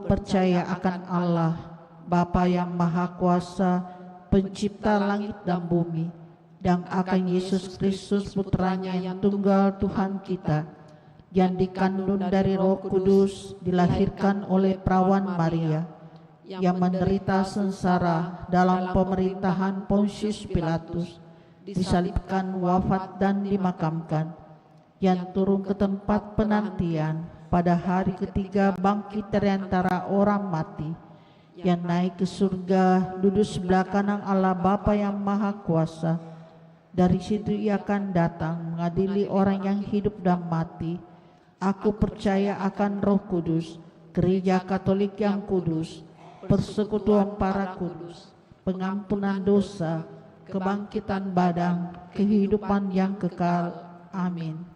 percaya akan Allah, Bapa yang Maha Kuasa, pencipta langit dan bumi, dan akan Yesus Kristus Putranya yang tunggal Tuhan kita, yang dikandung dari Roh Kudus, dilahirkan oleh perawan Maria, yang menderita sengsara dalam pemerintahan Pontius Pilatus, disalibkan, wafat dan dimakamkan, yang turun ke tempat penantian, pada hari ketiga bangkit dari antara orang mati, yang naik ke surga, duduk sebelah kanan Allah Bapa yang Maha Kuasa. Dari situ ia akan datang mengadili orang yang hidup dan mati. Aku percaya akan Roh Kudus, Gereja Katolik yang kudus, persekutuan para kudus, pengampunan dosa, kebangkitan badan, kehidupan yang kekal. Amin.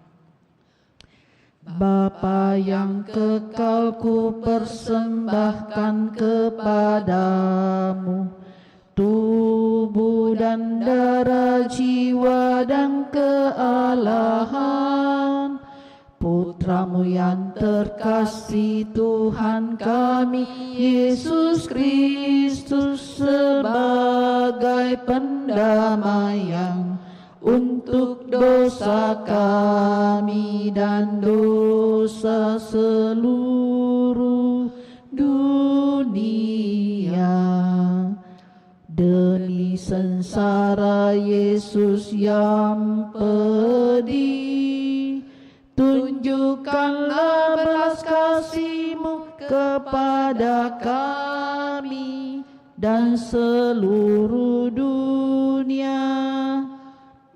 Bapa yang kekal, ku persembahkan kepadamu tubuh dan darah, jiwa dan kealahan Putramu yang terkasih, Tuhan kami Yesus Kristus, sebagai pendamaian untuk dosa kami dan dosa seluruh dunia. Demi sengsara Yesus yang pedih, tunjukkanlah belas kasih-Mu kepada kami dan seluruh dunia.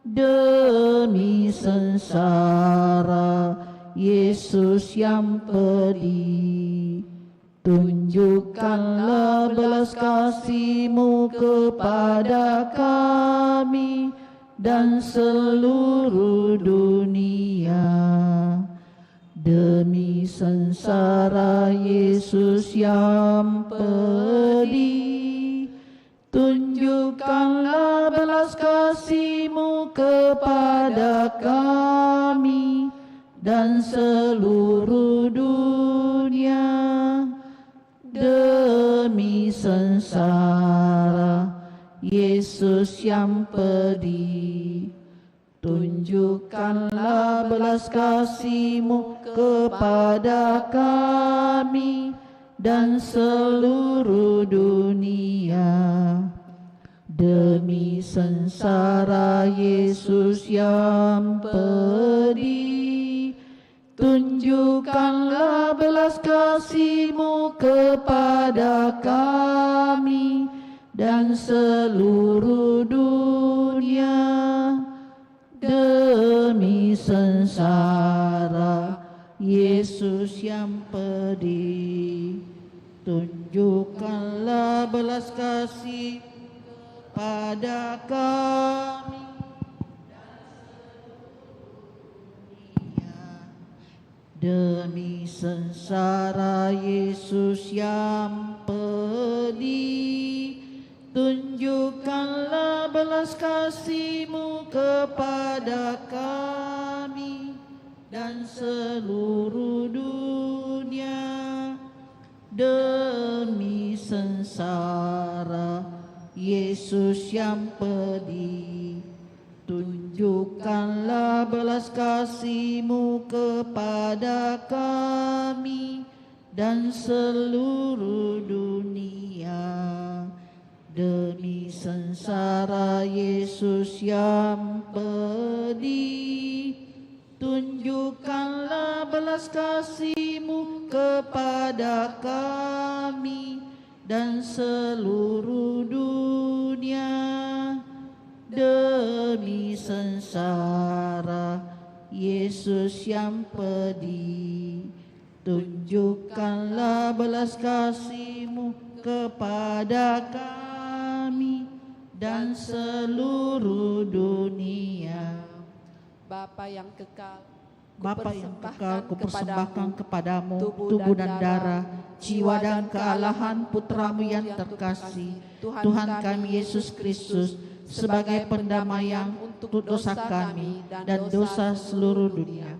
Demi sengsara Yesus yang pedih, tunjukkanlah belas kasih-Mu kepada kami dan seluruh dunia. Demi sengsara Yesus yang pedih, tunjukkanlah belas kasih-Mu kepada kami dan seluruh dunia. Demi sengsara Yesus yang pedih, tunjukkanlah belas kasih-Mu kepada kami dan seluruh dunia. Demi sengsara Yesus yang pedih, tunjukkanlah belas kasih-Mu kepada kami dan seluruh dunia. Demi sengsara Yesus yang pedih, tunjukkanlah belas kasih pada kami dan seluruh dunia. Demi sengsara Yesus yang pedih, tunjukkanlah belas kasih-Mu kepada kami dan seluruh dunia. Demi sengsara Yesus yang pedih, tunjukkanlah belas kasih-Mu kepada kami dan seluruh dunia. Demi sengsara Yesus yang pedih, tunjukkanlah belas kasih-Mu kepada kami dan seluruh dunia. Demi sengsara Yesus yang pedih, tunjukkanlah belas kasih-Mu kepada kami dan seluruh dunia. Bapa yang kekal, kupersembahkan kepadamu tubuh dan darah, jiwa dan kealahan Putramu yang terkasih, Tuhan kami Yesus Kristus, sebagai pendamaian untuk dosa kami dan dosa seluruh dunia.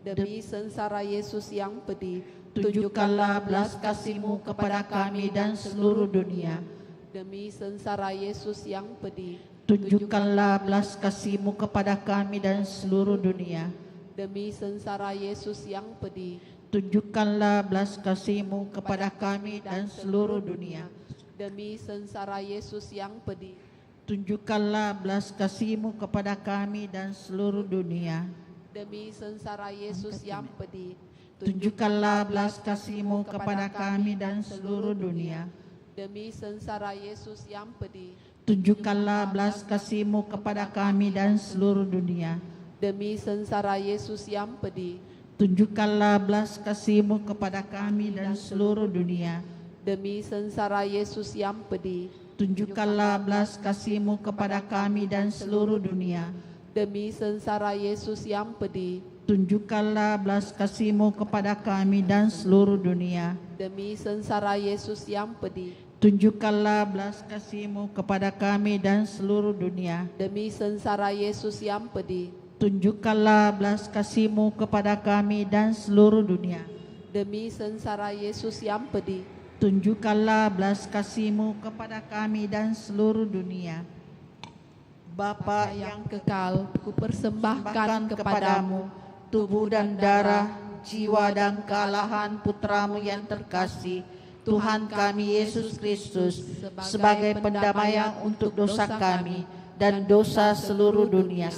Demi sengsara Yesus yang pedih, Tunjukkanlah belas kasih-Mu kepada kami dan seluruh dunia. Demi sengsara Yesus yang pedih. Tunjukkanlah belas kasih-Mu kepada kami dan seluruh dunia. Demi sengsara Yesus yang pedih. Tunjukkanlah belas kasih-Mu kepada kami dan seluruh dunia. Demi sengsara Yesus yang pedih. Tunjukkanlah belas kasih-Mu kepada kami dan seluruh dunia. Demi sengsara Yesus yang pedih. Tunjukkanlah belas kasih-Mu kepada kami dan seluruh dunia. Demi sengsara Yesus yang pedih. Tunjukkanlah belas kasih-Mu kepada kami dan seluruh dunia. Demi sengsara Yesus yang pedih. Tunjukkanlah belas kasih-Mu kepada kami dan seluruh dunia. Demi sengsara Yesus yang pedih. Tunjukkanlah belas kasih-Mu kepada kami dan seluruh dunia. Demi sengsara Yesus yang pedih. Tunjukkanlah belas kasih-Mu kepada kami dan seluruh dunia. Demi sengsara Yesus yang pedih. Tunjukkanlah belas kasih-Mu kepada kami dan seluruh dunia. Demi sengsara Yesus yang pedih. Tunjukkanlah belas kasih-Mu kepada kami dan seluruh dunia. Demi sengsara Yesus yang pedih. Tunjukkanlah belas kasih-Mu kepada kami dan seluruh dunia. Bapa yang Kekal, kupersembahkan kepadamu tubuh dan darah, jiwa dan kealahan Putra-Mu yang terkasih, Tuhan kami Yesus Kristus, sebagai pendamaian untuk dosa kami dan dosa seluruh dunia.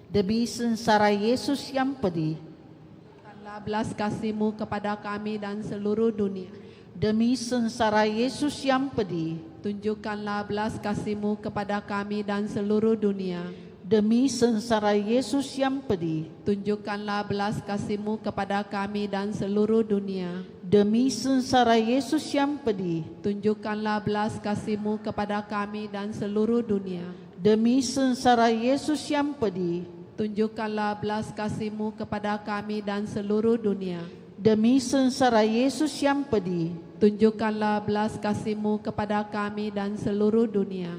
Demi sengsara Yesus yang pedih. Tunjukkanlah belas kasih-Mu kepada kami dan seluruh dunia. Demi sengsara Yesus yang pedih. Tunjukkanlah belas kasih-Mu kepada kami dan seluruh dunia. Demi sengsara Yesus yang pedih. Tunjukkanlah belas kasih-Mu kepada kami dan seluruh dunia. Demi sengsara Yesus yang pedih. Tunjukkanlah belas kasih-Mu kepada kami dan seluruh dunia. Demi sengsara Yesus yang pedih. Tunjukkanlah belas kasih-Mu kepada kami dan seluruh dunia. Demi sengsara Yesus yang pedih. Tunjukkanlah belas kasih-Mu kepada kami dan seluruh dunia.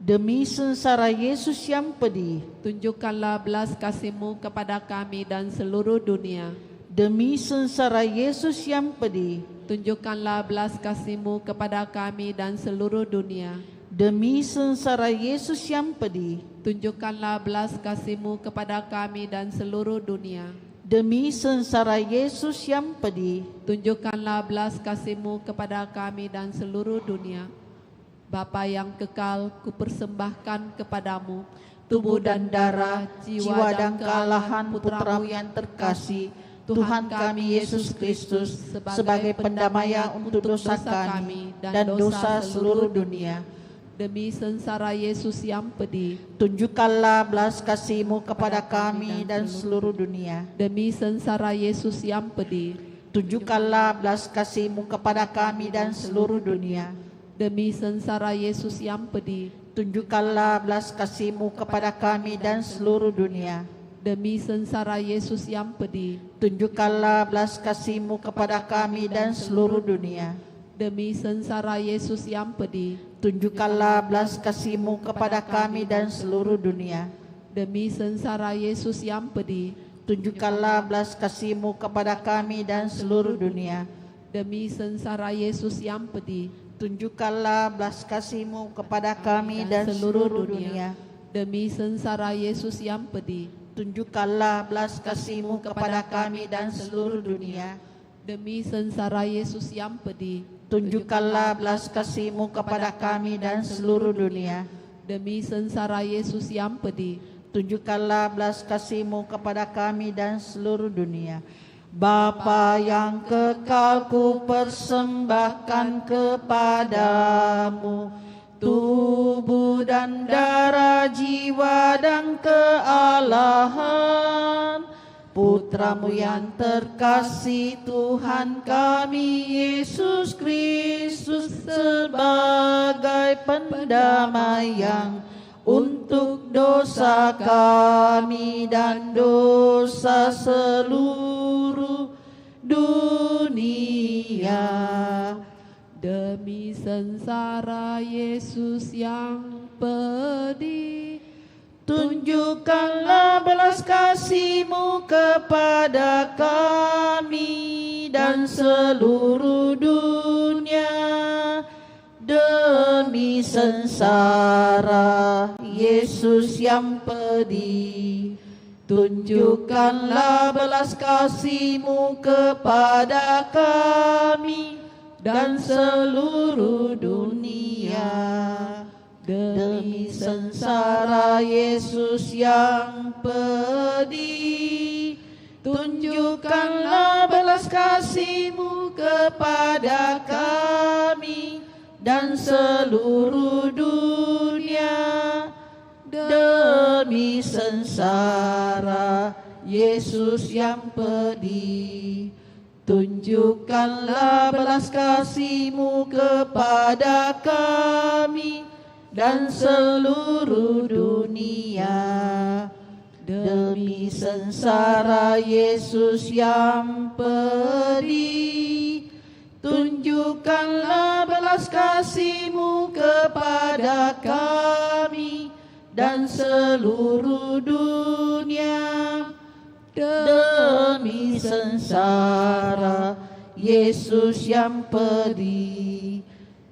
Demi sengsara Yesus yang pedih. Tunjukkanlah belas kasih-Mu kepada kami dan seluruh dunia. Demi sengsara Yesus yang pedih. Tunjukkanlah belas kasih-Mu kepada kami dan seluruh dunia. Demi sengsara Yesus yang pedih. Tunjukkanlah belas kasih-Mu kepada kami dan seluruh dunia. Demi sengsara Yesus yang pedih. Tunjukkanlah belas kasih-Mu kepada kami dan seluruh dunia. Bapa yang kekal, kupersembahkan kepadamu tubuh dan darah, jiwa dan kealahan Putra-Mu yang terkasih, Tuhan kami Yesus Kristus, sebagai pendamaian untuk dosa kami dan dosa seluruh dunia. Demi sengsara Yesus yang pedih. Tunjukkanlah belas kasih-Mu kepada kami dan seluruh dunia. Demi sengsara Yesus yang pedih. Tunjukkanlah belas kasih-Mu kepada kami dan seluruh dunia. Demi sengsara Yesus yang pedih. Tunjukkanlah belas kasih-Mu kepada kami dan seluruh dunia. Demi sengsara Yesus yang pedih. Tunjukkanlah belas kasih-Mu kepada kami dan seluruh dunia. Demi sengsara Yesus yang pedih. Tunjukkanlah belas kasih-Mu kepada kami dan seluruh dunia. Demi sengsara Yesus yang pedih. Tunjukkanlah belas kasih-Mu kepada kami dan seluruh dunia. Demi sengsara Yesus yang pedih. Tunjukkanlah belas kasih-Mu kepada kami dan seluruh dunia. Demi sengsara Yesus yang pedih. Tunjukkanlah belas kasih-Mu kepada kami dan seluruh dunia. Demi sengsara Yesus yang pedih. Tunjukkanlah belas kasih-Mu kepada kami dan seluruh dunia. Demi sengsara Yesus yang pedih. Tunjukkanlah belas kasih-Mu kepada kami dan seluruh dunia. Bapa yang kekal, ku persembahkan kepadamu tubuh dan darah, jiwa dan kealahan Putra-Mu yang terkasih, Tuhan kami Yesus Kristus, sebagai pendamaian untuk dosa kami dan dosa seluruh dunia. Demi sengsara Yesus yang pedih, Tunjukkanlah belas kasih-Mu kepada kami dan seluruh dunia, demi sengsara Yesus yang pedih. Tunjukkanlah belas kasih-Mu kepada kami dan seluruh dunia, demi sengsara Yesus yang pedih. Tunjukkanlah belas kasih-Mu kepada kami dan seluruh dunia, demi sengsara Yesus yang pedih. Tunjukkanlah belas kasih-Mu kepada kami dan seluruh dunia, demi sengsara Yesus yang pedih. Tunjukkanlah belas kasih-Mu kepada kami dan seluruh dunia, demi sengsara Yesus yang pedih.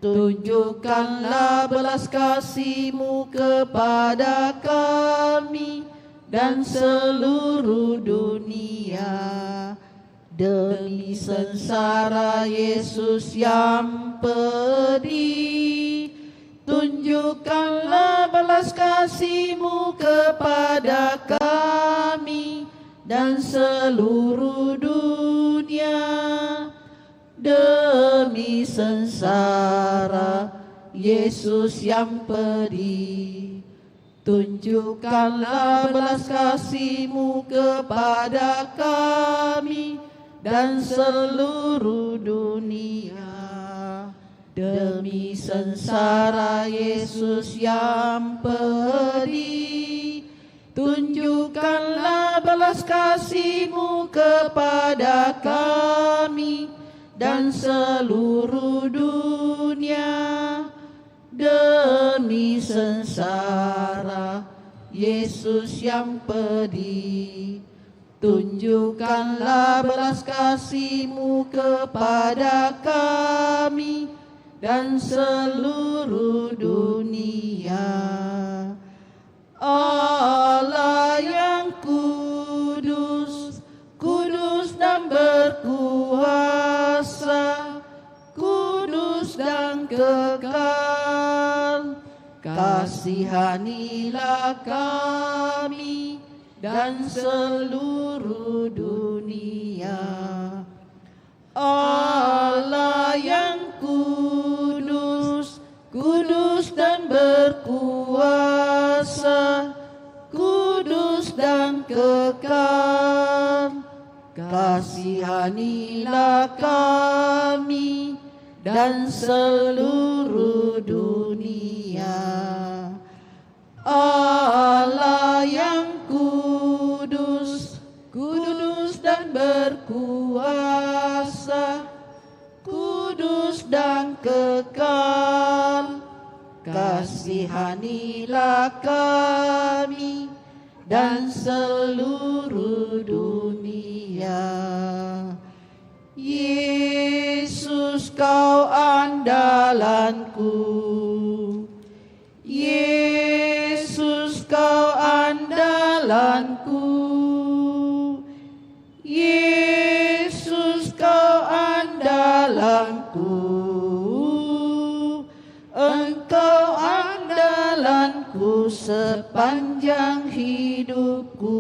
Tunjukkanlah belas kasih-Mu kepada kami dan seluruh dunia, demi sengsara Yesus yang pedih. Tunjukkanlah belas kasih-Mu kepada kami dan seluruh dunia, demi sengsara Yesus yang pedih. Tunjukkanlah belas kasih-Mu kepada kami dan seluruh dunia, demi sengsara Yesus yang pedih. Tunjukkanlah belas kasih-Mu kepada kami dan seluruh dunia, demi sengsara Yesus yang pedih. Tunjukkanlah belas kasih-Mu kepada kami dan seluruh dunia. Allah yang kudus, kudus dan berkuasa, kudus dan kekal, kasihanilah kami dan seluruh dunia. Allah yang kudus, kudus dan berkuasa, kudus dan kekal, kasihanilah kami dan seluruh dunia. Allah yang kudus, kudus dan berkuasa, kudus dan kekal, kasihanilah kami dan seluruh dunia. Yesus, Kau andalanku, Yesus, Kau andalanku, Yesus, Kau andalanku, Engkau andalanku sepanjang hidupku.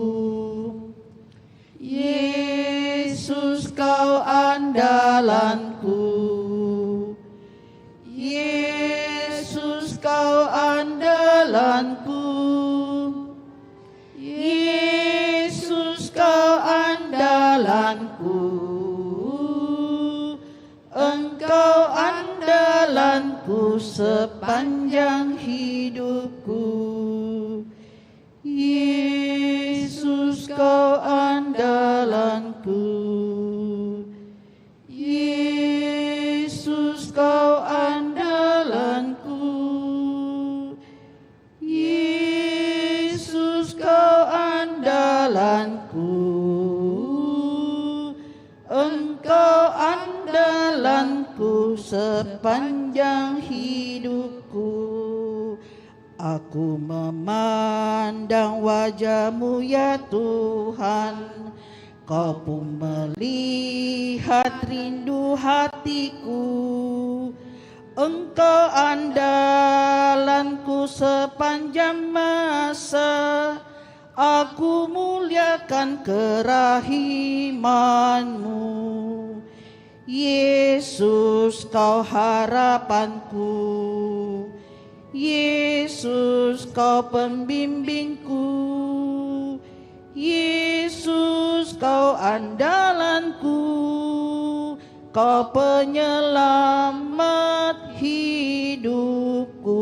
Yesus, Kau andalanku, Yesus, Kau andalanku, Yesus, Kau andalanku, Engkau andalanku sepanjang hidupku. Yesus, Kau andalanku, Yesus, Kau andalanku, Yesus, sepanjang hidupku. Aku memandang wajah-Mu ya Tuhan, Kau pun melihat rindu hatiku. Engkau andalanku sepanjang masa, aku muliakan kerahiman-Mu. Yesus, Kau harapanku, Yesus, Kau pembimbingku, Yesus, Kau andalanku, Kau penyelamat hidupku.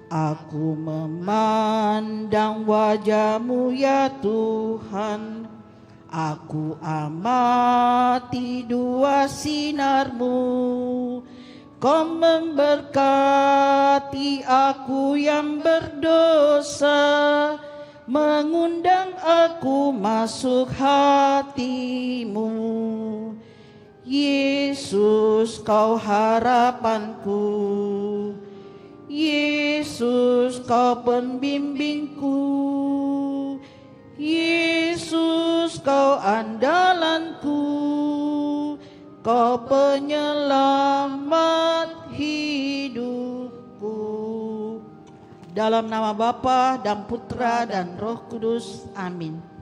Aku memandang wajah-Mu ya Tuhan, aku amati dua sinar-Mu. Kau memberkati aku yang berdosa, mengundang aku masuk hati-Mu. Yesus, Kau harapanku, Yesus, Kau pembimbingku, Yesus, Kau andalanku, Kau penyelamat hidupku. Dalam nama Bapa dan Putra dan Roh Kudus. Amin.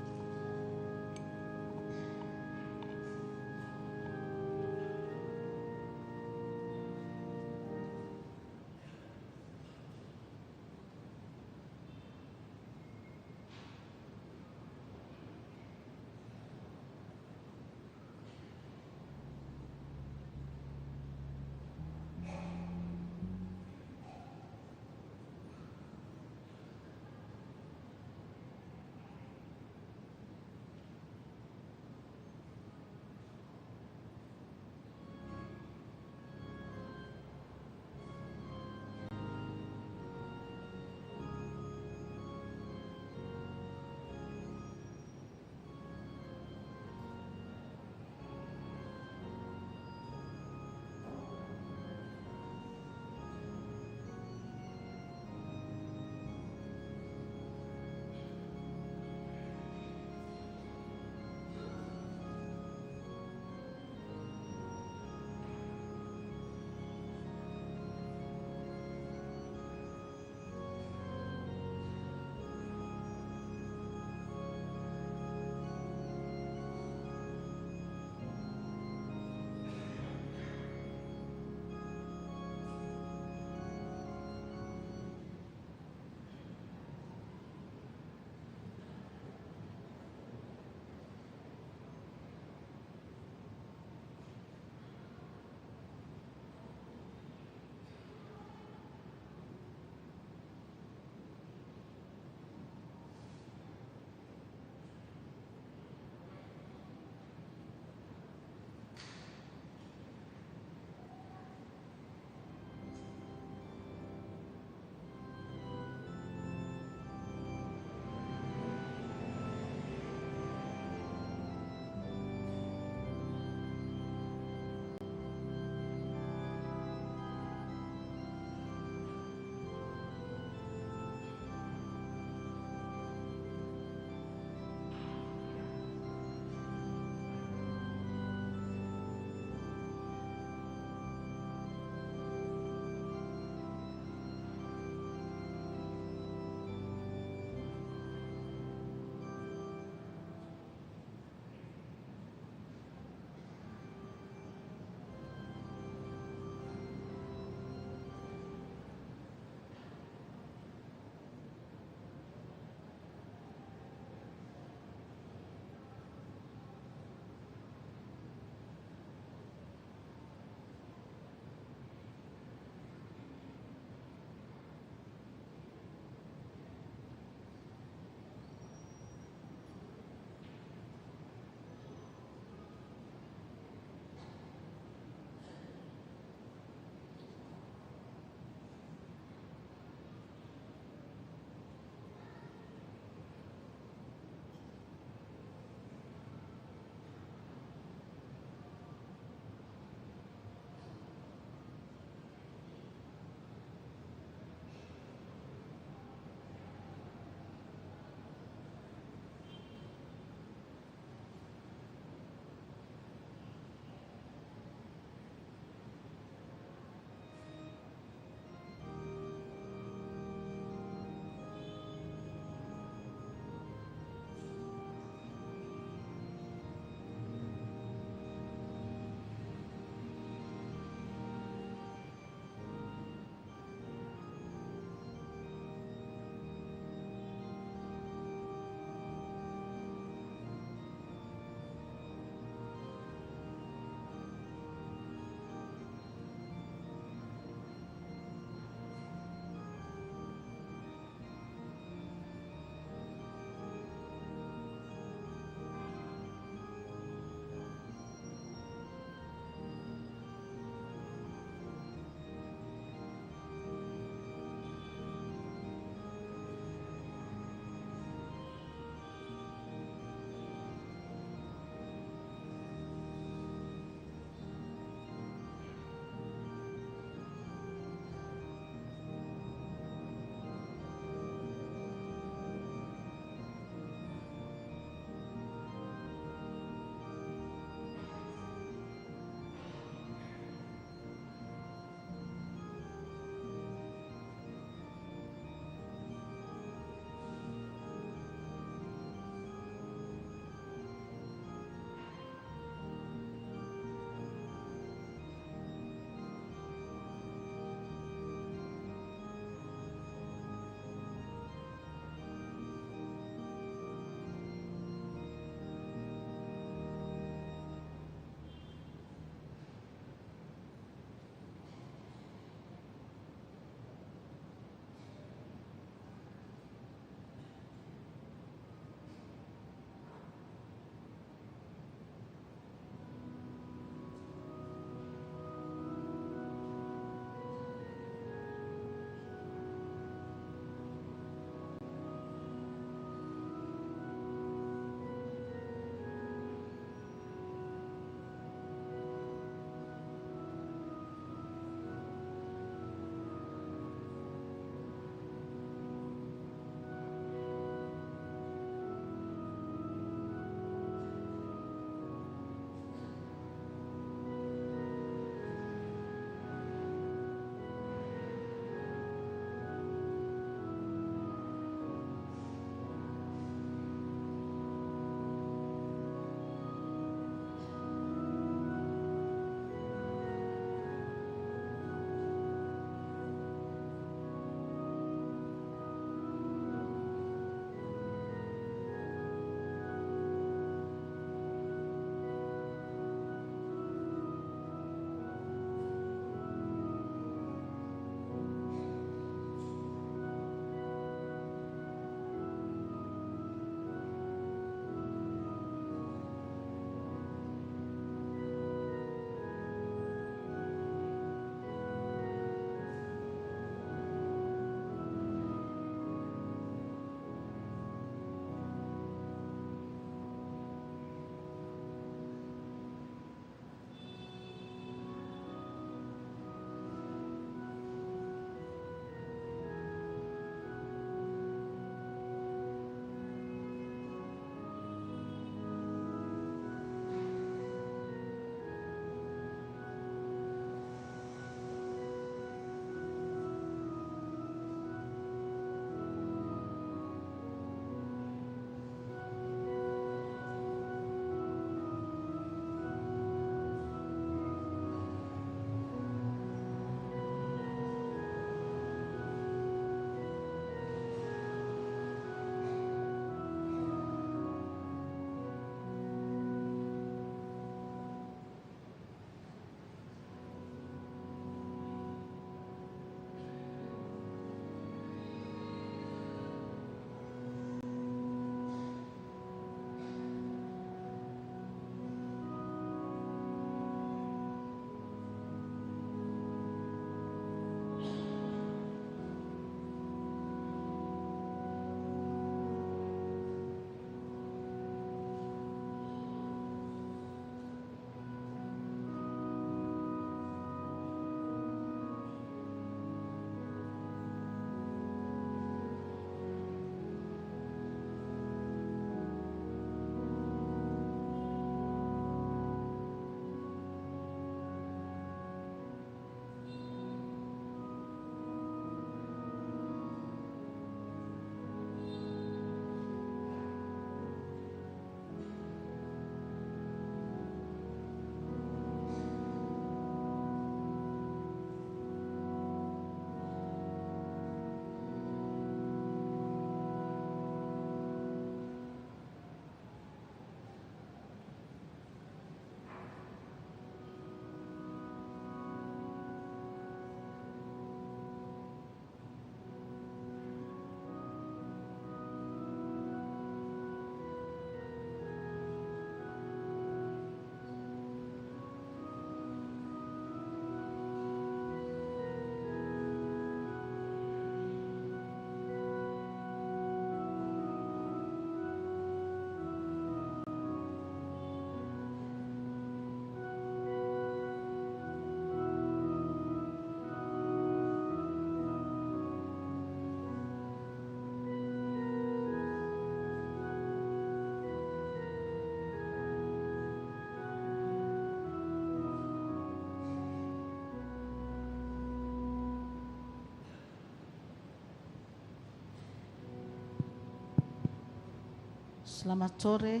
Selamat sore.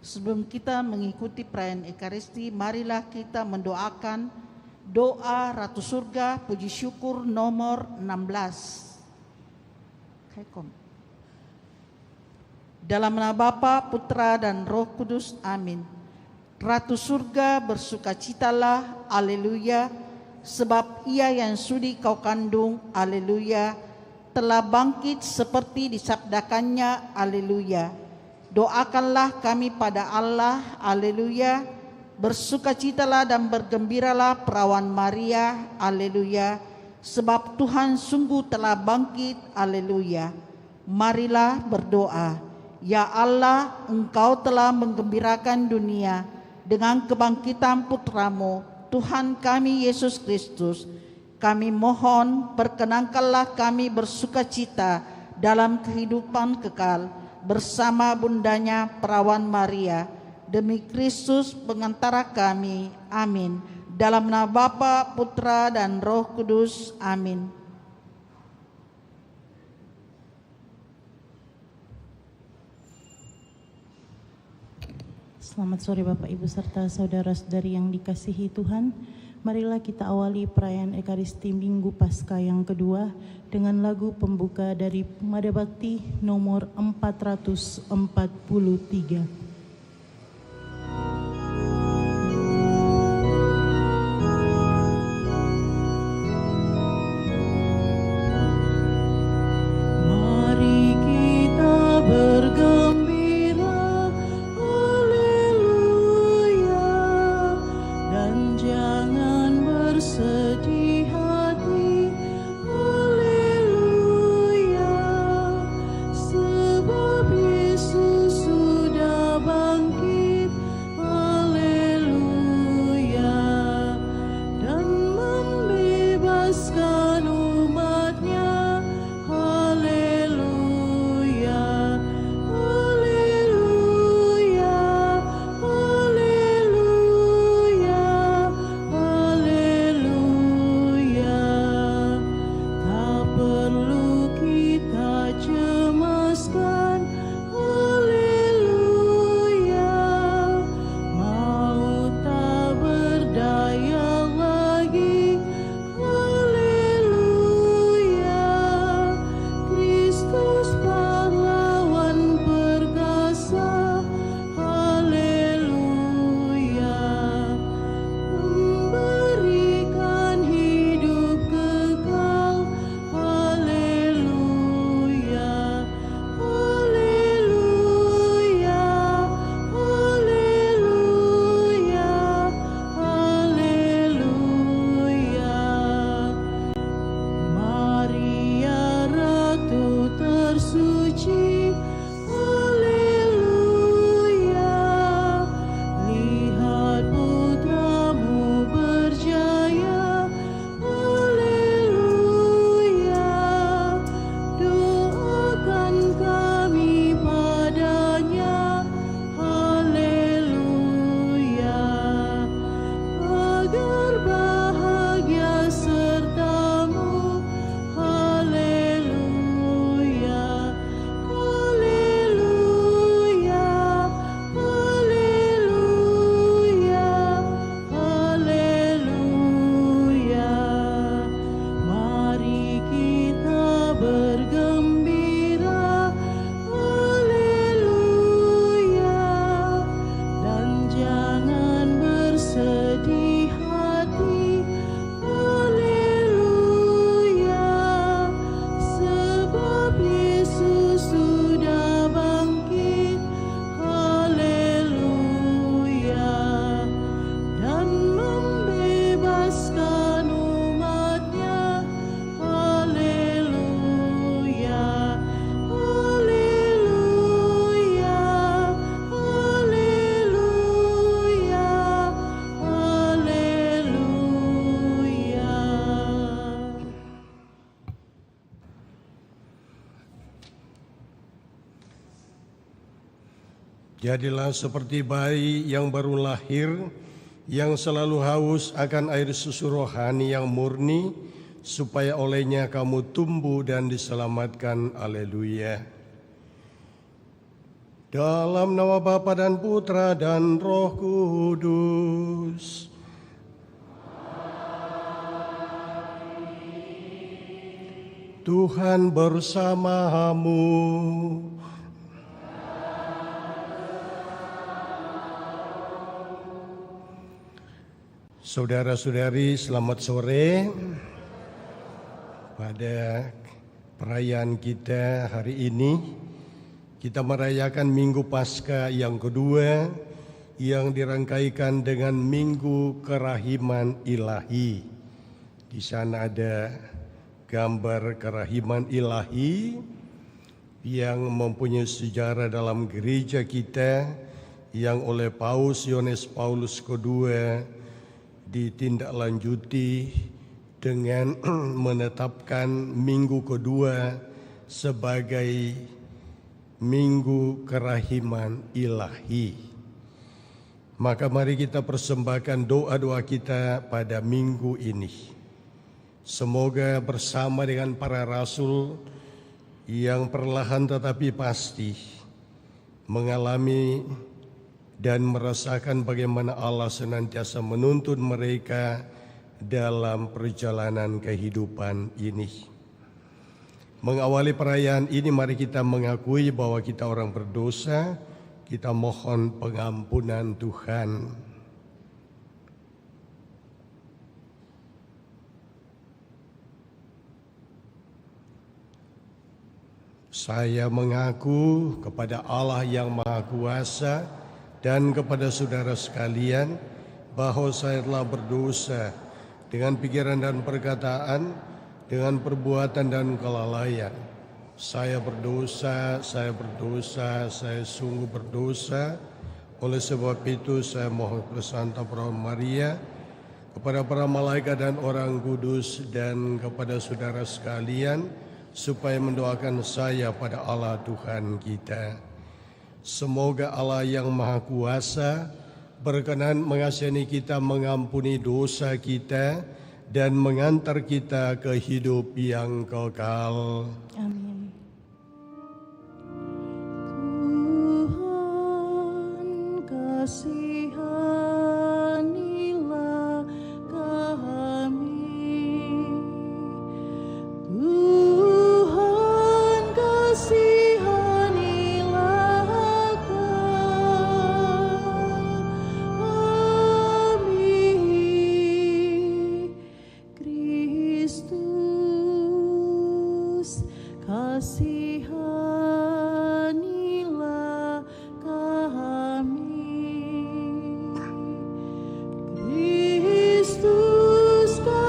Sebelum kita mengikuti perayaan Ekaristi, marilah kita mendoakan doa Ratu Surga Puji Syukur nomor 16. Dalam nama Bapa, Putra, dan Roh Kudus. Amin. Ratu Surga, bersukacitalah, aleluya, sebab Ia yang sudi kau kandung, aleluya, telah bangkit seperti disabdakannya, aleluya. Doakanlah kami pada Allah, aleluya. Bersukacitalah dan bergembiralah perawan Maria, aleluya, sebab Tuhan sungguh telah bangkit, aleluya. Marilah berdoa. Ya Allah, Engkau telah menggembirakan dunia dengan kebangkitan Putramu, Tuhan kami Yesus Kristus. Kami mohon, perkenankanlah kami bersukacita dalam kehidupan kekal bersama bundanya perawan Maria, demi Kristus pengantara kami. Amin. Dalam nama Bapa, Putra, dan Roh Kudus. Amin. Selamat sore Bapak Ibu serta saudara-saudari yang dikasihi Tuhan. Marilah kita awali perayaan Ekaristi Minggu Paskah yang kedua dengan lagu pembuka dari Mada Bakti nomor 443. Jadilah seperti bayi yang baru lahir, yang selalu haus akan air susu rohani yang murni, supaya olehnya kamu tumbuh dan diselamatkan. Haleluya. Dalam nama Bapa dan Putra dan Roh Kudus. Tuhan bersamamu. Saudara-saudari, selamat sore. Pada perayaan kita hari ini, kita merayakan Minggu Paskah yang kedua yang dirangkaikan dengan Minggu Kerahiman Ilahi. Di sana ada gambar kerahiman ilahi yang mempunyai sejarah dalam gereja kita yang oleh Paus Yohanes Paulus II ditindaklanjuti dengan menetapkan minggu kedua sebagai Minggu Kerahiman Ilahi. Maka mari kita persembahkan doa-doa kita pada minggu ini. Semoga bersama dengan para rasul yang perlahan tetapi pasti mengalami dan merasakan bagaimana Allah senantiasa menuntun mereka dalam perjalanan kehidupan ini. Mengawali perayaan ini, mari kita mengakui bahwa kita orang berdosa, kita mohon pengampunan Tuhan. Saya mengaku kepada Allah yang Maha Kuasa dan kepada saudara sekalian bahwa saya telah berdosa dengan pikiran dan perkataan, dengan perbuatan dan kelalaian. Saya berdosa, saya sungguh berdosa. Oleh sebab itu saya mohon kepada Santa Perawan Maria, kepada para malaikat dan orang kudus, dan kepada saudara sekalian, supaya mendoakan saya pada Allah Tuhan kita. Semoga Allah yang Maha Kuasa berkenan mengasihani kita, mengampuni dosa kita, dan mengantar kita ke hidup yang kekal. Amin. Tuhan kasihanilah kami. Tuhan kasihanilah kami. Kristus kasihanilah kami. Kristus kasihanilah kami.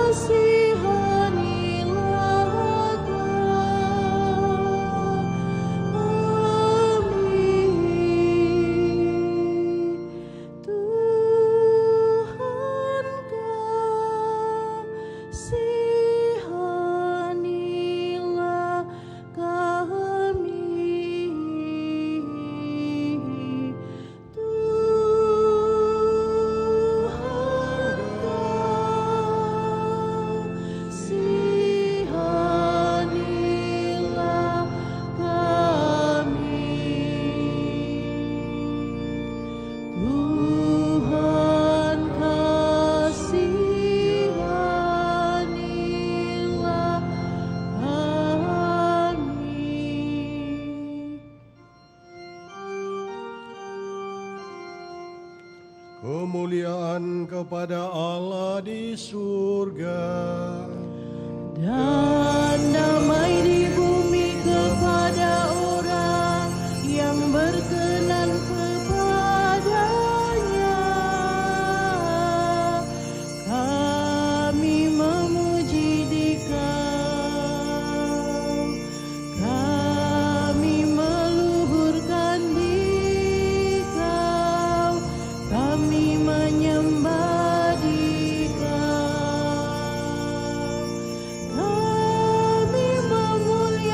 Tuhan kasihanilah kami. Tuhan kasihanilah kami. Kemuliaan kepada Allah di surga. Dan damai di bumi kepada orang yang berkenan kepadanya. Kami memuji Dikau, kami meluhurkan Dikau, kami menyembah Dikau, kami memuliakan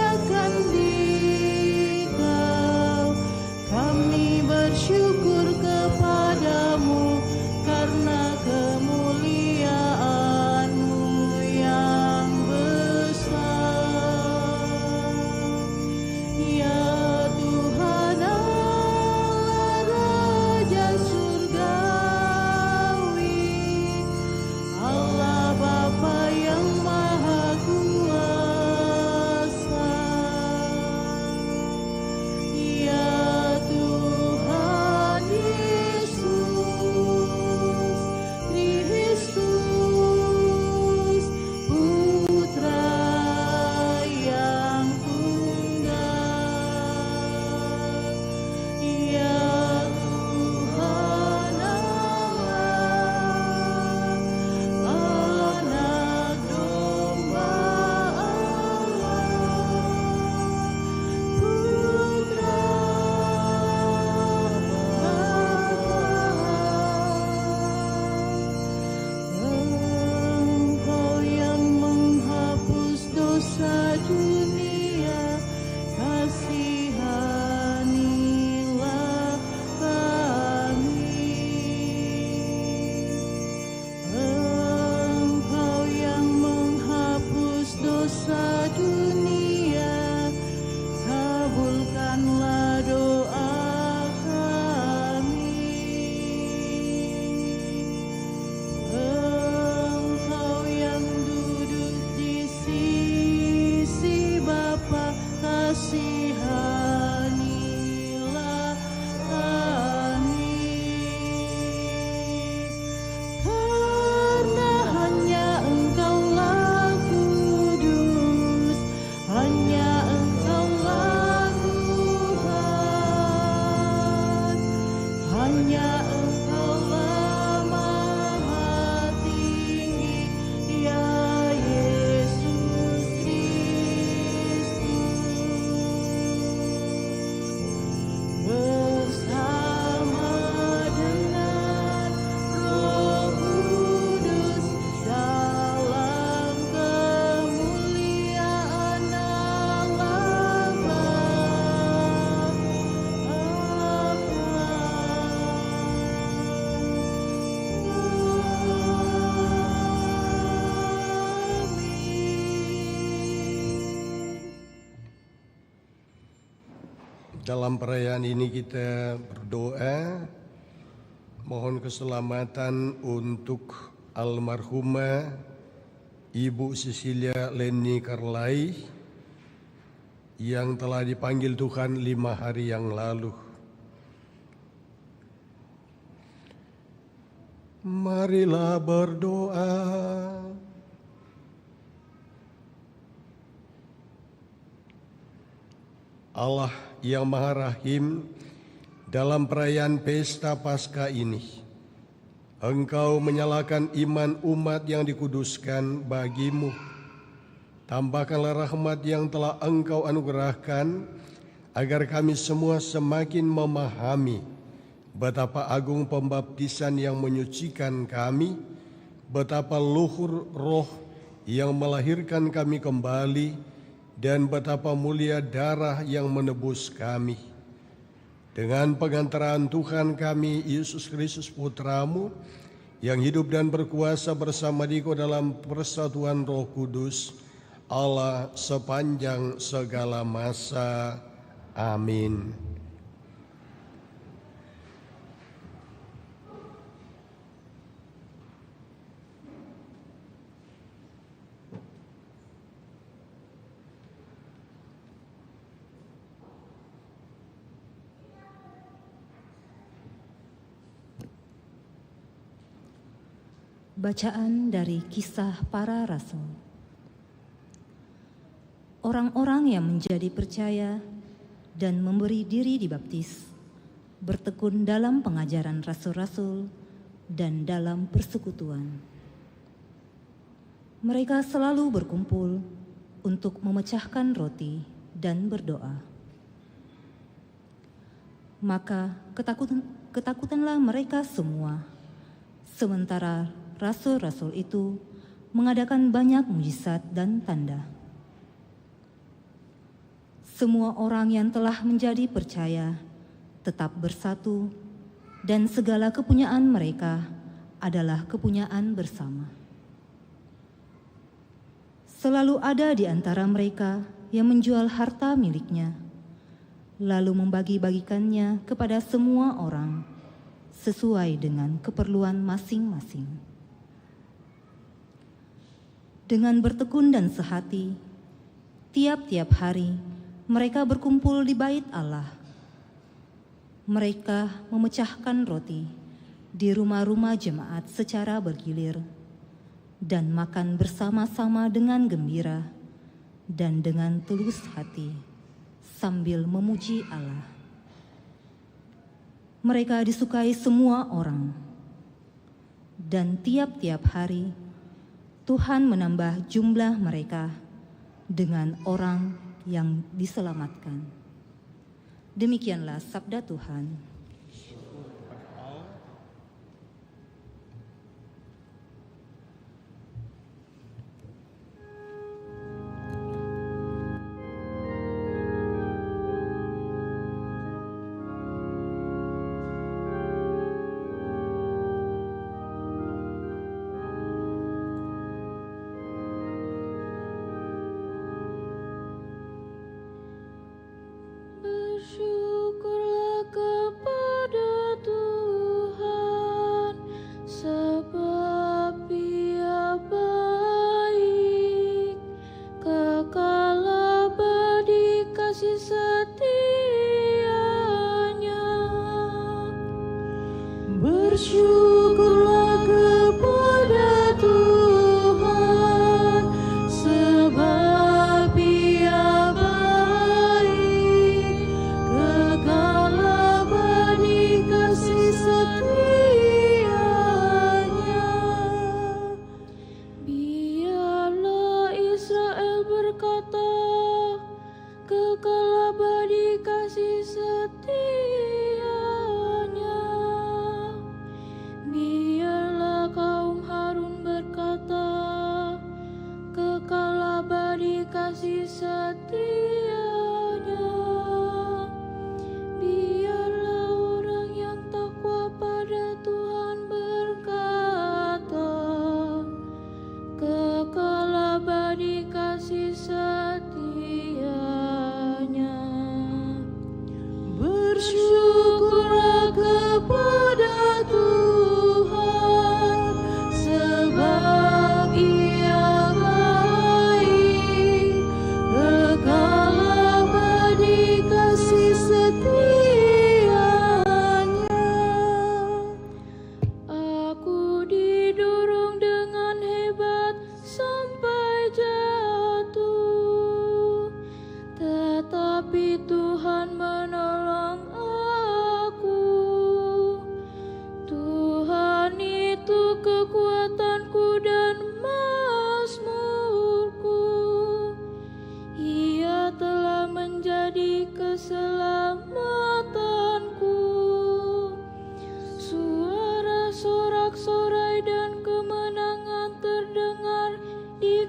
Dalam perayaan ini kita berdoa mohon keselamatan untuk almarhumah Ibu Cecilia Leni Carlai yang telah dipanggil Tuhan 5 hari yang lalu. Marilah berdoa. Allah yang Maha Rahim, dalam perayaan pesta Paskah ini, Engkau menyalakan iman umat yang dikuduskan bagimu. Tambahkanlah rahmat yang telah Engkau anugerahkan, agar kami semua semakin memahami betapa agung pembaptisan yang menyucikan kami, betapa luhur roh yang melahirkan kami kembali, dan betapa mulia darah yang menebus kami. Dengan pengantaran Tuhan kami, Yesus Kristus Putra-Mu, yang hidup dan berkuasa bersama Dikau dalam persatuan Roh Kudus, Allah sepanjang segala masa. Amin. Bacaan dari Kisah Para Rasul. Orang-orang yang menjadi percaya dan memberi diri dibaptis, bertekun dalam pengajaran rasul-rasul dan dalam persekutuan. Mereka selalu berkumpul untuk memecahkan roti dan berdoa. Maka ketakutanlah mereka semua, sementara rasul-rasul itu mengadakan banyak mujizat dan tanda. Semua orang yang telah menjadi percaya tetap bersatu, dan segala kepunyaan mereka adalah kepunyaan bersama. Selalu ada di antara mereka yang menjual harta miliknya, lalu membagi-bagikannya kepada semua orang sesuai dengan keperluan masing-masing. Dengan bertekun dan sehati, tiap-tiap hari mereka berkumpul di bait Allah. Mereka memecahkan roti di rumah-rumah jemaat secara bergilir dan makan bersama-sama dengan gembira dan dengan tulus hati sambil memuji Allah. Mereka disukai semua orang, dan tiap-tiap hari Tuhan menambah jumlah mereka dengan orang yang diselamatkan. Demikianlah sabda Tuhan. Bersyukurlah kepada Tuhan, sebab Dia baik, kekal abadi kasih setianya. Bersyukurlah kepada Tuhan, sebab Dia baik, kekal abadi kasih setianya. Biarlah Israel berkata, kekal abadi kasih setianya.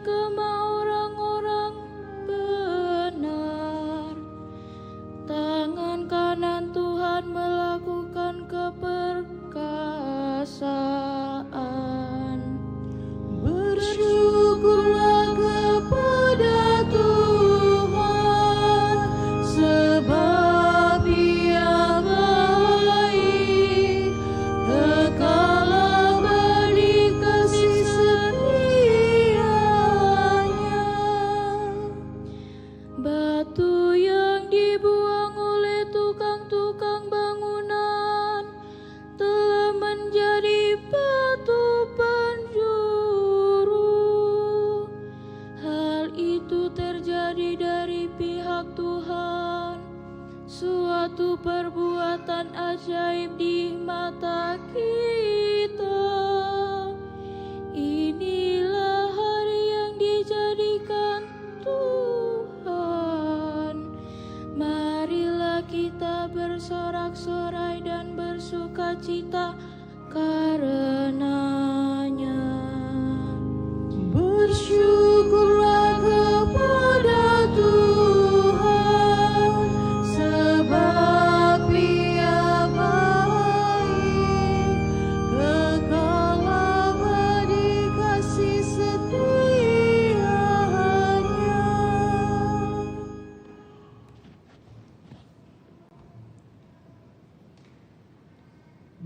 kemah orang-orang benar. Tangan kanan Tuhan melakukan keperkasaan. Bersyukurlah kepada Tuhan, sebab Ia baik, kekal abadi kasih setianya. Batu yang dibuang oleh tukang-tukang bangunan telah menjadi batu penjuru. Hal itu terjadi dari pihak Tuhan, suatu perbuatan ajaib di mata kita. Inilah hari yang dijadikan Tuhan. Marilah kita bersorak-sorai dan bersukacita karenanya. Bersyukurlah kepada Tuhan, sebab Ia baik, kekal abadi kasih setianya.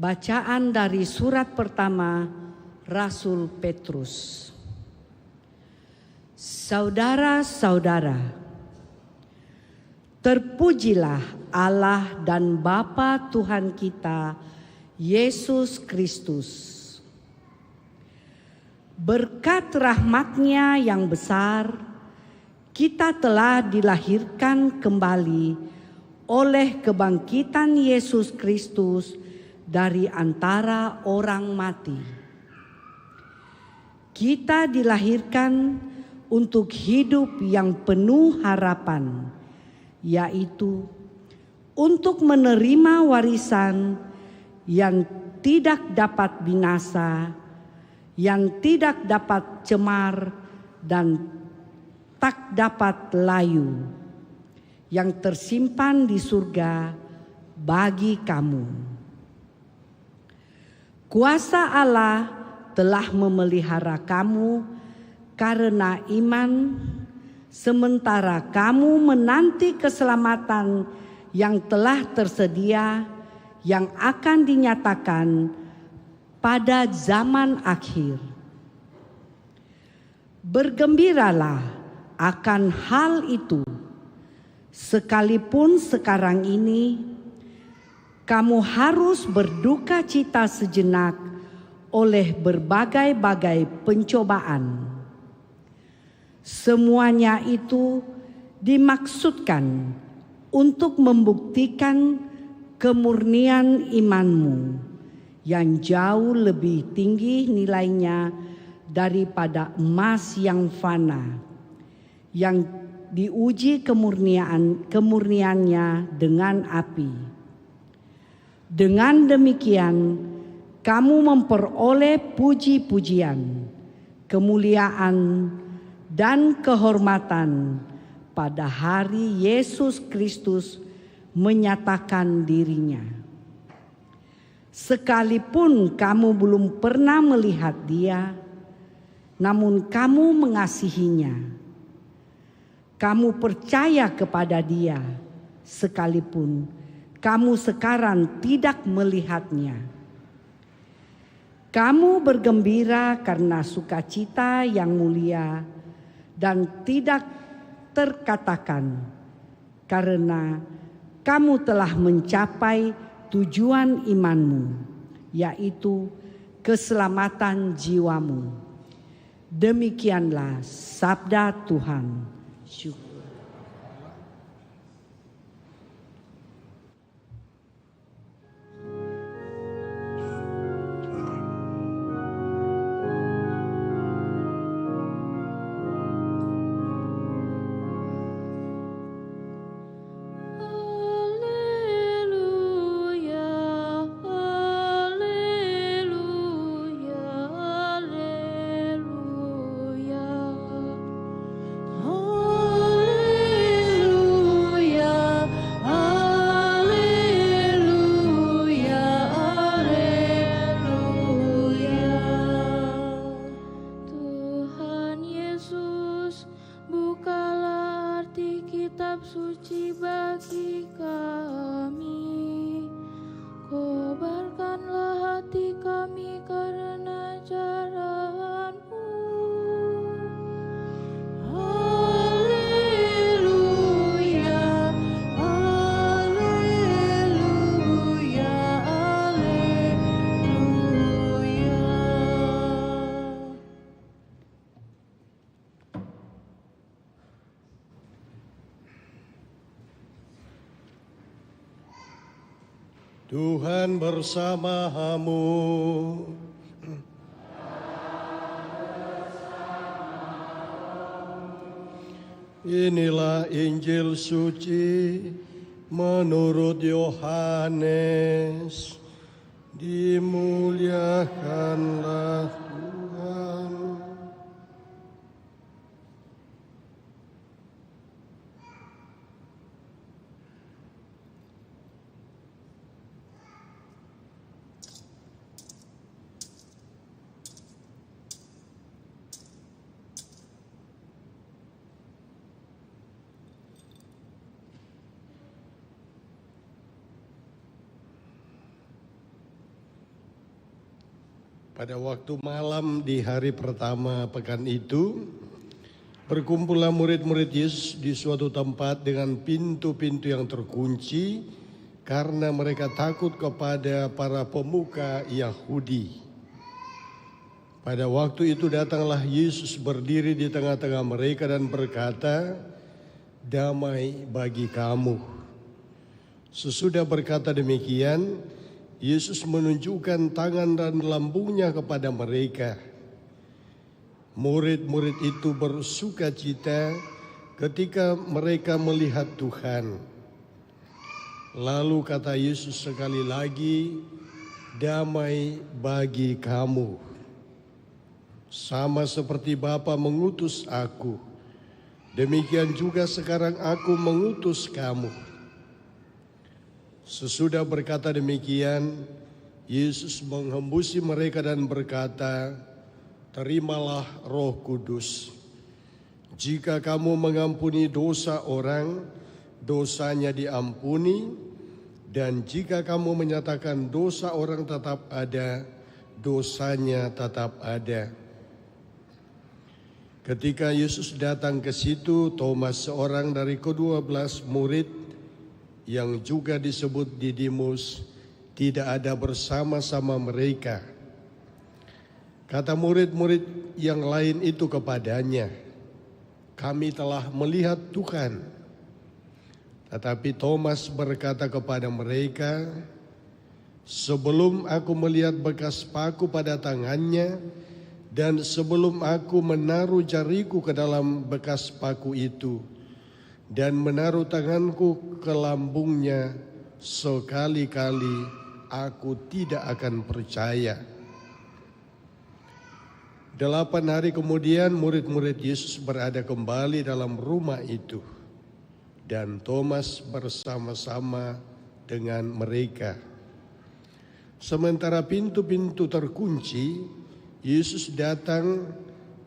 Bacaan dari surat pertama Rasul Petrus. Saudara-saudara, terpujilah Allah dan Bapa Tuhan kita, Yesus Kristus. Berkat rahmat-Nya yang besar, kita telah dilahirkan kembali oleh kebangkitan Yesus Kristus dari antara orang mati. Kita dilahirkan untuk hidup yang penuh harapan, yaitu untuk menerima warisan yang tidak dapat binasa, yang tidak dapat cemar dan tak dapat layu, yang tersimpan di surga bagi kamu. Kuasa Allah telah memelihara kamu karena iman, sementara kamu menanti keselamatan yang telah tersedia, yang akan dinyatakan pada zaman akhir. Bergembiralah akan hal itu, sekalipun sekarang ini kamu harus berduka cita sejenak oleh berbagai-bagai pencobaan. Semuanya itu dimaksudkan untuk membuktikan kemurnian imanmu yang jauh lebih tinggi nilainya daripada emas yang fana, yang diuji kemurniannya dengan api. Dengan demikian, kamu memperoleh puji-pujian, kemuliaan, dan kehormatan pada hari Yesus Kristus menyatakan dirinya. Sekalipun kamu belum pernah melihat Dia, namun kamu mengasihinya. Kamu percaya kepada Dia, sekalipun kamu sekarang tidak melihatnya. Kamu bergembira karena sukacita yang mulia dan tidak terkatakan, karena kamu telah mencapai tujuan imanmu, yaitu keselamatan jiwamu. Demikianlah sabda Tuhan. Syukur. Haleluya, haleluya. hati kami karena ajaran-Mu. Haleluya, haleluya, haleluya. Tuhan bersamamu. Inilah Injil suci menurut Yohanes. Dimuliakanlah Tuhan. Pada waktu malam di hari pertama pekan itu, berkumpullah murid-murid Yesus di suatu tempat dengan pintu-pintu yang terkunci karena mereka takut kepada para pemuka Yahudi. Pada waktu itu datanglah Yesus berdiri di tengah-tengah mereka dan berkata, "Damai bagi kamu." Sesudah berkata demikian, Yesus menunjukkan tangan dan lambungnya kepada mereka. Murid-murid itu bersuka cita ketika mereka melihat Tuhan. Lalu kata Yesus sekali lagi, "Damai bagi kamu. Sama seperti Bapa mengutus aku, demikian juga sekarang aku mengutus kamu." Sesudah berkata demikian, Yesus menghembusi mereka dan berkata, "Terimalah Roh Kudus. Jika kamu mengampuni dosa orang, dosanya diampuni, dan jika kamu menyatakan dosa orang tetap ada, dosanya tetap ada." Ketika Yesus datang ke situ, Thomas, seorang dari ke-12 murid, yang juga disebut Didimus, tidak ada bersama-sama mereka. Kata murid-murid yang lain itu kepadanya, "Kami telah melihat Tuhan." Tetapi Thomas berkata kepada mereka, "Sebelum aku melihat bekas paku pada tangannya, dan sebelum aku menaruh jariku ke dalam bekas paku itu, dan menaruh tanganku ke lambungnya, sekali-kali aku tidak akan percaya." 8 hari kemudian murid-murid Yesus berada kembali dalam rumah itu, dan Thomas bersama-sama dengan mereka. Sementara pintu-pintu terkunci, Yesus datang,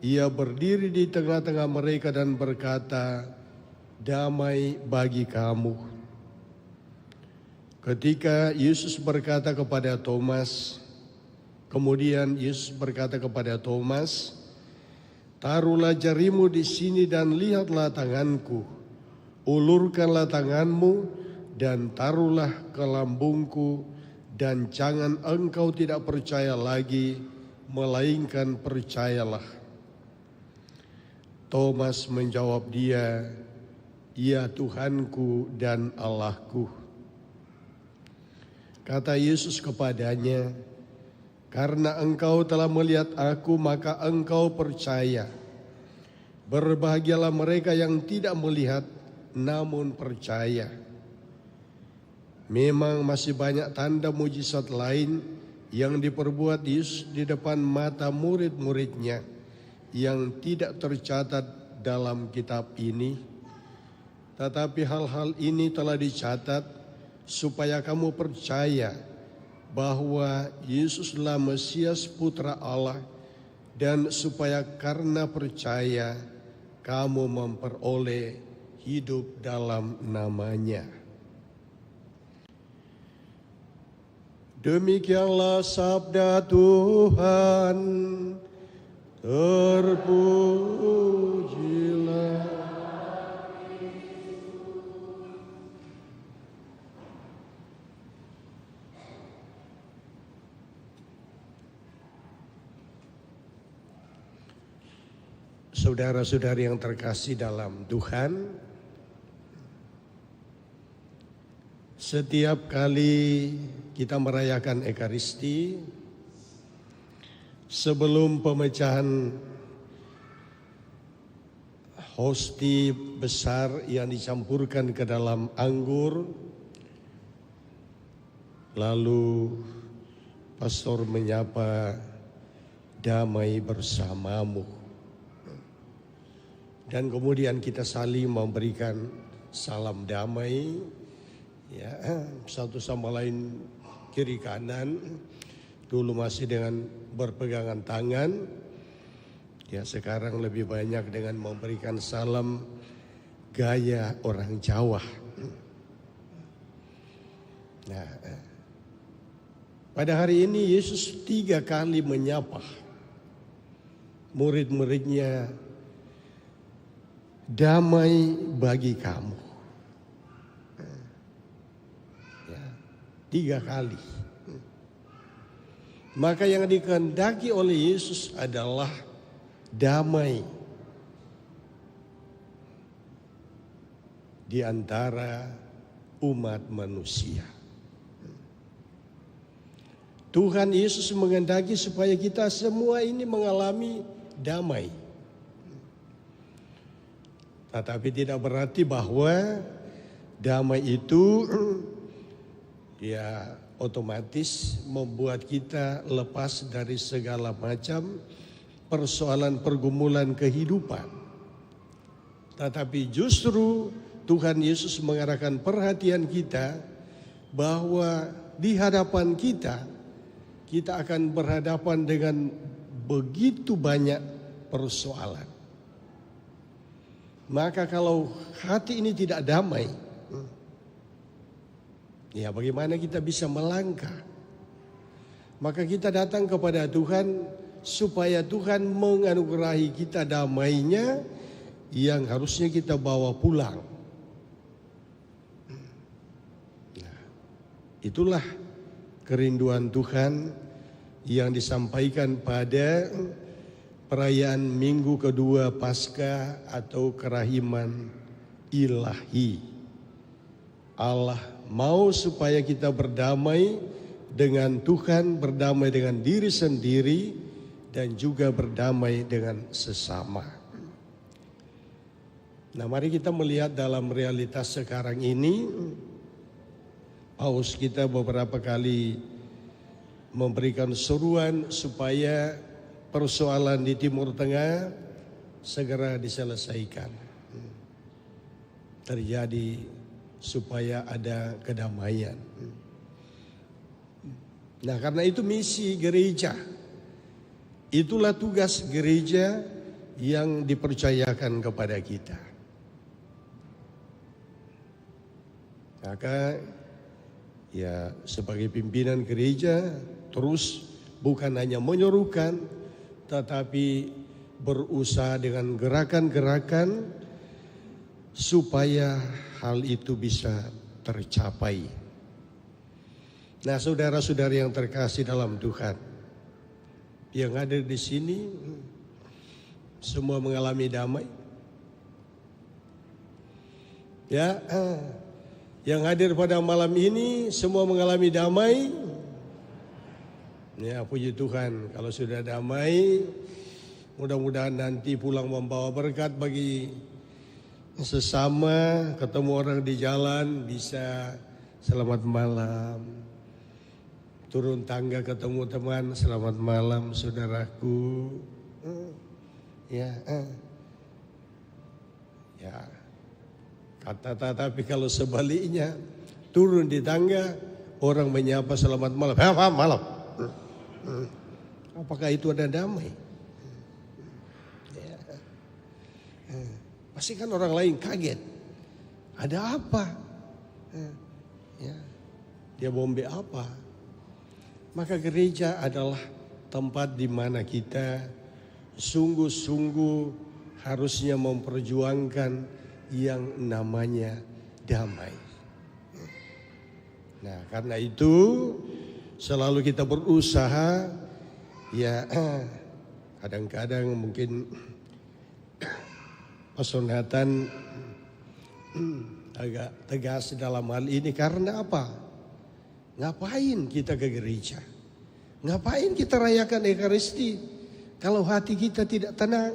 ia berdiri di tengah-tengah mereka dan berkata, "Damai bagi kamu." Ketika Yesus berkata kepada Thomas, kemudian Yesus berkata kepada Thomas, "Taruhlah jarimu di sini dan lihatlah tanganku. Ulurkanlah tanganmu dan taruhlah ke lambungku, dan jangan engkau tidak percaya lagi, melainkan percayalah." Thomas menjawab dia, "Ya Tuhanku dan Allahku." Kata Yesus kepadanya, "Karena engkau telah melihat aku, maka engkau percaya. Berbahagialah mereka yang tidak melihat, namun percaya." Memang masih banyak tanda mujizat lain yang diperbuat Yesus di depan mata murid-muridnya yang tidak tercatat dalam kitab ini. Tetapi hal-hal ini telah dicatat supaya kamu percaya bahwa Yesuslah Mesias Putra Allah, dan supaya karena percaya kamu memperoleh hidup dalam namanya. Demikianlah sabda Tuhan. Terpujilah. Saudara-saudari yang terkasih dalam Tuhan, setiap kali kita merayakan Ekaristi, sebelum pemecahan hosti besar yang dicampurkan ke dalam anggur, lalu pastor menyapa, damai bersamamu. Dan kemudian kita saling memberikan salam damai, ya, satu sama lain kiri kanan. Dulu masih dengan berpegangan tangan, ya sekarang lebih banyak dengan memberikan salam gaya orang Jawa. Nah, pada hari ini Yesus 3 kali menyapa murid-muridnya, damai bagi kamu. Ya, 3 kali. Maka yang dikehendaki oleh Yesus adalah damai di antara umat manusia. Tuhan Yesus menghendaki supaya kita semua ini mengalami damai. Tetapi tidak berarti bahwa damai itu ya otomatis membuat kita lepas dari segala macam persoalan pergumulan kehidupan. Tetapi justru Tuhan Yesus mengarahkan perhatian kita bahwa di hadapan kita akan berhadapan dengan begitu banyak persoalan. Maka kalau hati ini tidak damai, ya bagaimana kita bisa melangkah? Maka kita datang kepada Tuhan supaya Tuhan menganugerahi kita damainya yang harusnya kita bawa pulang. Nah, itulah kerinduan Tuhan yang disampaikan pada perayaan minggu kedua Paskah atau kerahiman ilahi. Allah mau supaya kita berdamai dengan Tuhan, berdamai dengan diri sendiri, dan juga berdamai dengan sesama. Nah, mari kita melihat dalam realitas sekarang ini. Paus kita beberapa kali memberikan seruan supaya persoalan di Timur Tengah segera diselesaikan. Terjadi supaya ada kedamaian. Nah, karena itu misi gereja. Itulah tugas gereja yang dipercayakan kepada kita. Maka ya sebagai pimpinan gereja terus bukan hanya menyerukan, tetapi berusaha dengan gerakan-gerakan supaya hal itu bisa tercapai. Nah, saudara-saudari yang terkasih dalam Tuhan, yang ada di sini semua mengalami damai. Ya, yang hadir pada malam ini semua mengalami damai. Ya, puji Tuhan, kalau sudah damai, mudah-mudahan nanti pulang membawa berkat bagi sesama, ketemu orang di jalan bisa selamat malam. Turun tangga ketemu teman, selamat malam saudaraku. Ya, tapi kalau sebaliknya turun di tangga orang menyapa selamat malam, malam. Apakah itu ada damai? Ya. Pasti kan orang lain kaget. Ada apa? Ya. Dia bombe apa? Maka gereja adalah tempat di mana kita sungguh-sungguh harusnya memperjuangkan yang namanya damai. Nah, karena itu selalu kita berusaha, ya kadang-kadang mungkin Pastor Nathan agak tegas dalam hal ini. Karena apa? Ngapain kita ke gereja? Ngapain kita rayakan Ekaristi kalau hati kita tidak tenang?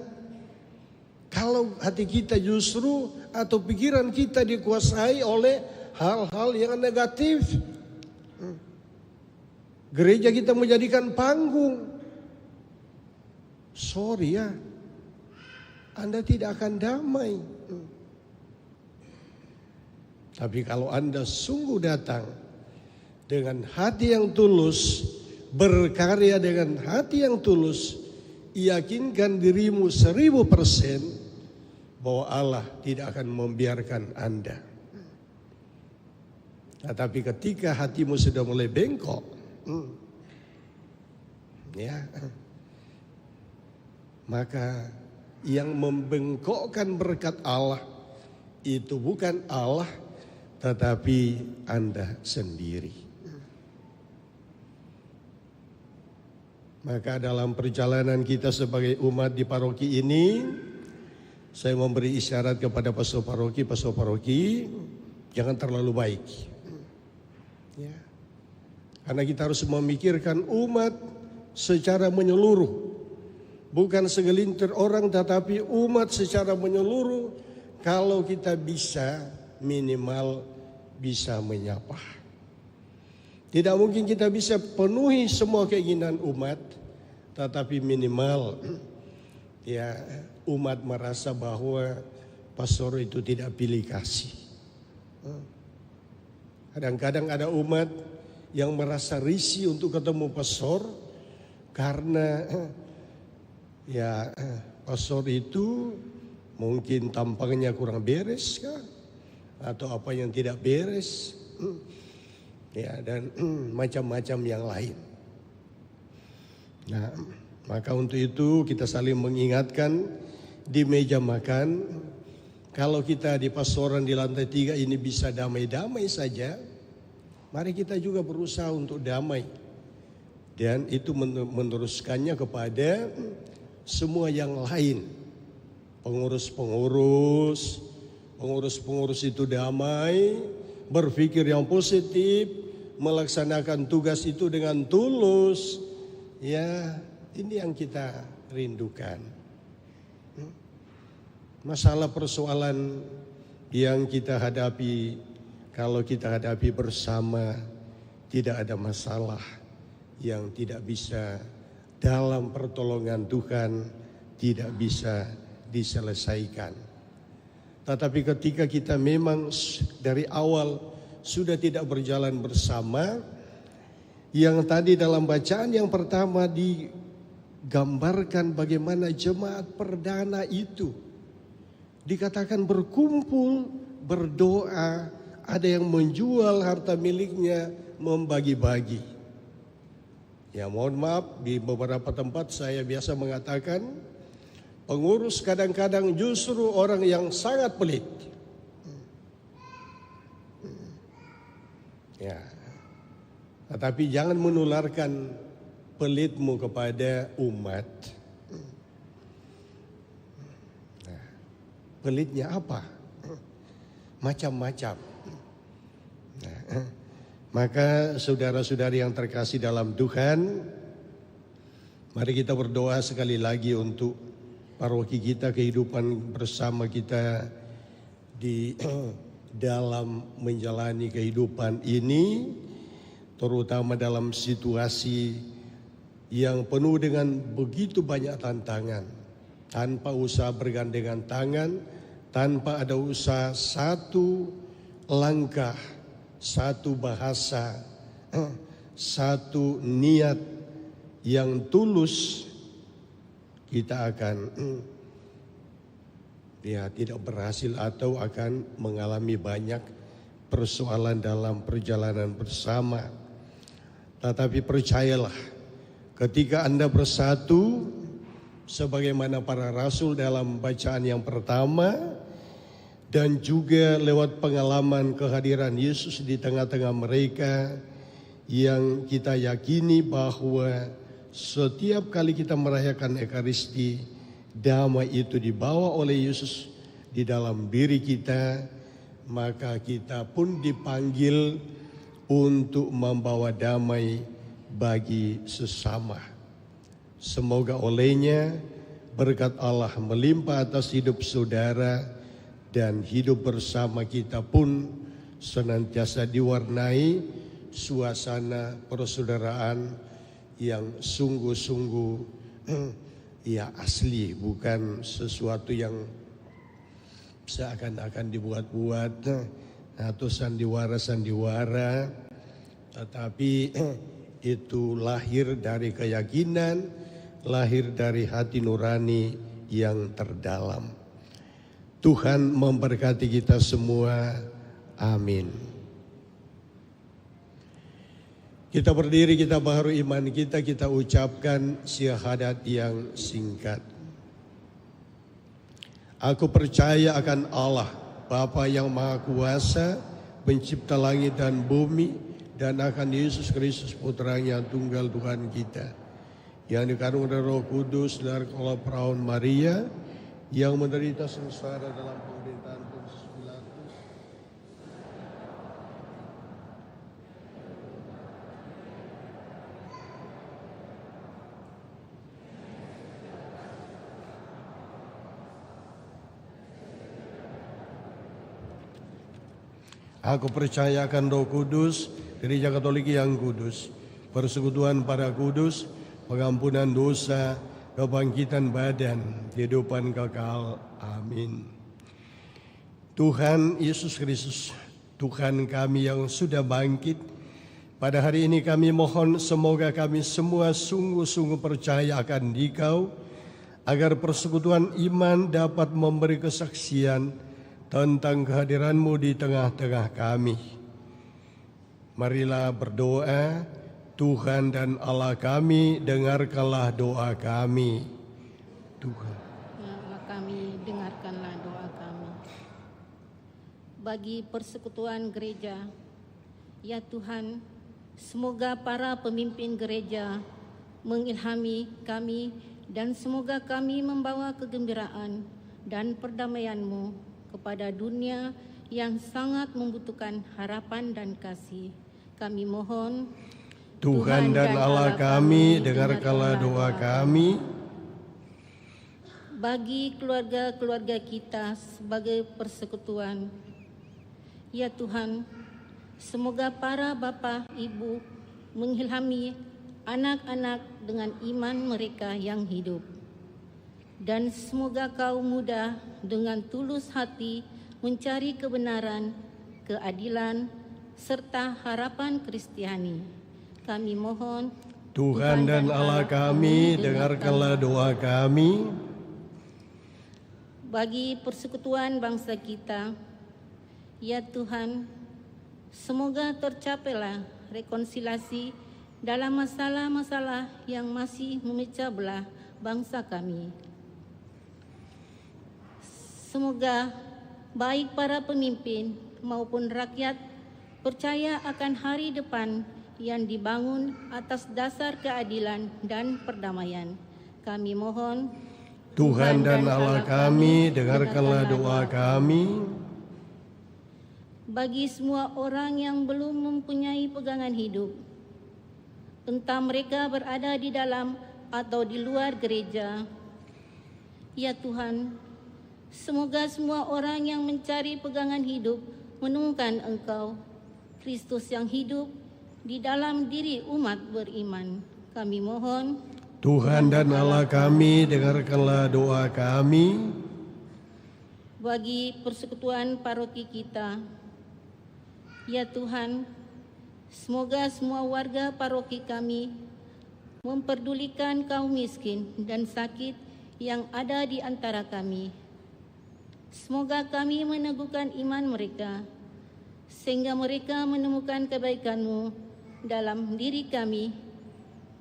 Kalau hati kita justru atau pikiran kita dikuasai oleh hal-hal yang negatif. Gereja kita menjadikan panggung. Sorry ya, Anda tidak akan damai. Tapi kalau Anda sungguh datang dengan hati yang tulus, berkarya dengan hati yang tulus, yakinkan dirimu 1000% bahwa Allah tidak akan membiarkan Anda. Tetapi ketika hatimu sudah mulai bengkok, ya, maka yang membengkokkan berkat Allah itu bukan Allah, tetapi Anda sendiri. Maka dalam perjalanan kita sebagai umat di paroki ini, saya memberi isyarat kepada pastor paroki, jangan terlalu baik. Ya. Karena kita harus memikirkan umat secara menyeluruh. Bukan segelintir orang, tetapi umat secara menyeluruh. Kalau kita bisa, minimal bisa menyapa. Tidak mungkin kita bisa penuhi semua keinginan umat, tetapi minimal ya umat merasa bahwa pastor itu tidak pilih kasih. Kadang-kadang ada umat yang merasa risih untuk ketemu pastor karena ya pastor itu mungkin tampangnya kurang beres kah? Atau apa yang tidak beres, ya, dan macam-macam yang lain. Nah, maka untuk itu kita saling mengingatkan di meja makan. Kalau kita di pastoran di lantai 3 ini bisa damai-damai saja, mari kita juga berusaha untuk damai. Dan itu meneruskannya kepada semua yang lain. Pengurus itu damai, berpikir yang positif, melaksanakan tugas itu dengan tulus. Ya, ini yang kita rindukan. Masalah persoalan yang kita hadapi, kalau kita hadapi bersama, tidak ada masalah yang tidak bisa dalam pertolongan Tuhan tidak bisa diselesaikan. Tetapi ketika kita memang dari awal sudah tidak berjalan bersama, yang tadi dalam bacaan yang pertama digambarkan bagaimana jemaat perdana itu dikatakan berkumpul, berdoa, ada yang menjual harta miliknya, membagi-bagi. Ya mohon maaf, di beberapa tempat saya biasa mengatakan pengurus kadang-kadang justru orang yang sangat pelit. Ya, tetapi jangan menularkan pelitmu kepada umat. Nah, pelitnya apa? Macam-macam. Nah, maka saudara-saudari yang terkasih dalam Tuhan, mari kita berdoa sekali lagi untuk paroki kita, kehidupan bersama kita di dalam menjalani kehidupan ini, terutama dalam situasi yang penuh dengan begitu banyak tantangan, tanpa usaha bergandengan tangan, tanpa ada usaha satu langkah, satu bahasa, satu niat yang tulus, kita akan tidak berhasil atau akan mengalami banyak persoalan dalam perjalanan bersama. Tetapi percayalah, ketika Anda bersatu sebagaimana para rasul dalam bacaan yang pertama dan juga lewat pengalaman kehadiran Yesus di tengah-tengah mereka, yang kita yakini bahwa setiap kali kita merayakan Ekaristi, damai itu dibawa oleh Yesus di dalam diri kita, maka kita pun dipanggil untuk membawa damai bagi sesama. Semoga olehnya berkat Allah melimpah atas hidup saudara dan hidup bersama kita pun senantiasa diwarnai suasana persaudaraan yang sungguh-sungguh ya asli, bukan sesuatu yang seakan-akan dibuat-buat atau sandiwara-sandiwara, tetapi itu lahir dari keyakinan, lahir dari hati nurani yang terdalam. Tuhan memberkati kita semua. Amin. Kita berdiri, kita baharu iman kita, kita ucapkan syahadat yang singkat. Aku percaya akan Allah, Bapa yang Maha Kuasa, pencipta langit dan bumi, dan akan Yesus Kristus Putranya tunggal Tuhan kita, yang dikandung dari Roh Kudus dari Allah perawan Maria, yang menderita sengsara dalam pemerintahan Pontius Pilatus, aku percaya akan Roh Kudus, Gereja Katolik yang kudus, persekutuan para kudus, pengampunan dosa, kebangkitan badan, kehidupan kekal. Amin. Tuhan Yesus Kristus, Tuhan kami yang sudah bangkit, pada hari ini kami mohon semoga kami semua sungguh-sungguh percaya akan Dikau, agar persekutuan iman dapat memberi kesaksian tentang kehadiran-Mu di tengah-tengah kami. Marilah berdoa. Tuhan dan Allah kami, dengarkanlah doa kami. Tuhan. Ya Allah kami, dengarkanlah doa kami. Bagi persekutuan gereja, ya Tuhan, semoga para pemimpin gereja mengilhami kami, dan semoga kami membawa kegembiraan dan perdamaian-Mu kepada dunia yang sangat membutuhkan harapan dan kasih. Kami mohon, Tuhan dan Allah kami, dengarkanlah doa kami. Bagi keluarga-keluarga kita sebagai persekutuan, ya Tuhan, semoga para bapa ibu mengilhami anak-anak dengan iman mereka yang hidup. Dan semoga kaum muda dengan tulus hati mencari kebenaran, keadilan, serta harapan Kristiani. Kami mohon, Tuhan dan Allah kami, dengarkanlah doa kami. Bagi persekutuan bangsa kita, ya Tuhan, semoga tercapailah rekonsiliasi dalam masalah-masalah yang masih memecah belah bangsa kami. Semoga baik para pemimpin maupun rakyat percaya akan hari depan yang dibangun atas dasar keadilan dan perdamaian. Kami mohon, Tuhan dan Allah kami, dengarkanlah doa kami. Bagi semua orang yang belum mempunyai pegangan hidup, entah mereka berada di dalam atau di luar gereja, ya Tuhan, semoga semua orang yang mencari pegangan hidup menemukan Engkau, Kristus yang hidup di dalam diri umat beriman. Kami mohon, Tuhan dan Allah kami, dengarkanlah doa kami. Bagi persekutuan paroki kita, ya Tuhan, semoga semua warga paroki kami memperdulikan kaum miskin dan sakit yang ada di antara kami. Semoga kami meneguhkan iman mereka, sehingga mereka menemukan kebaikan-Mu dalam diri kami.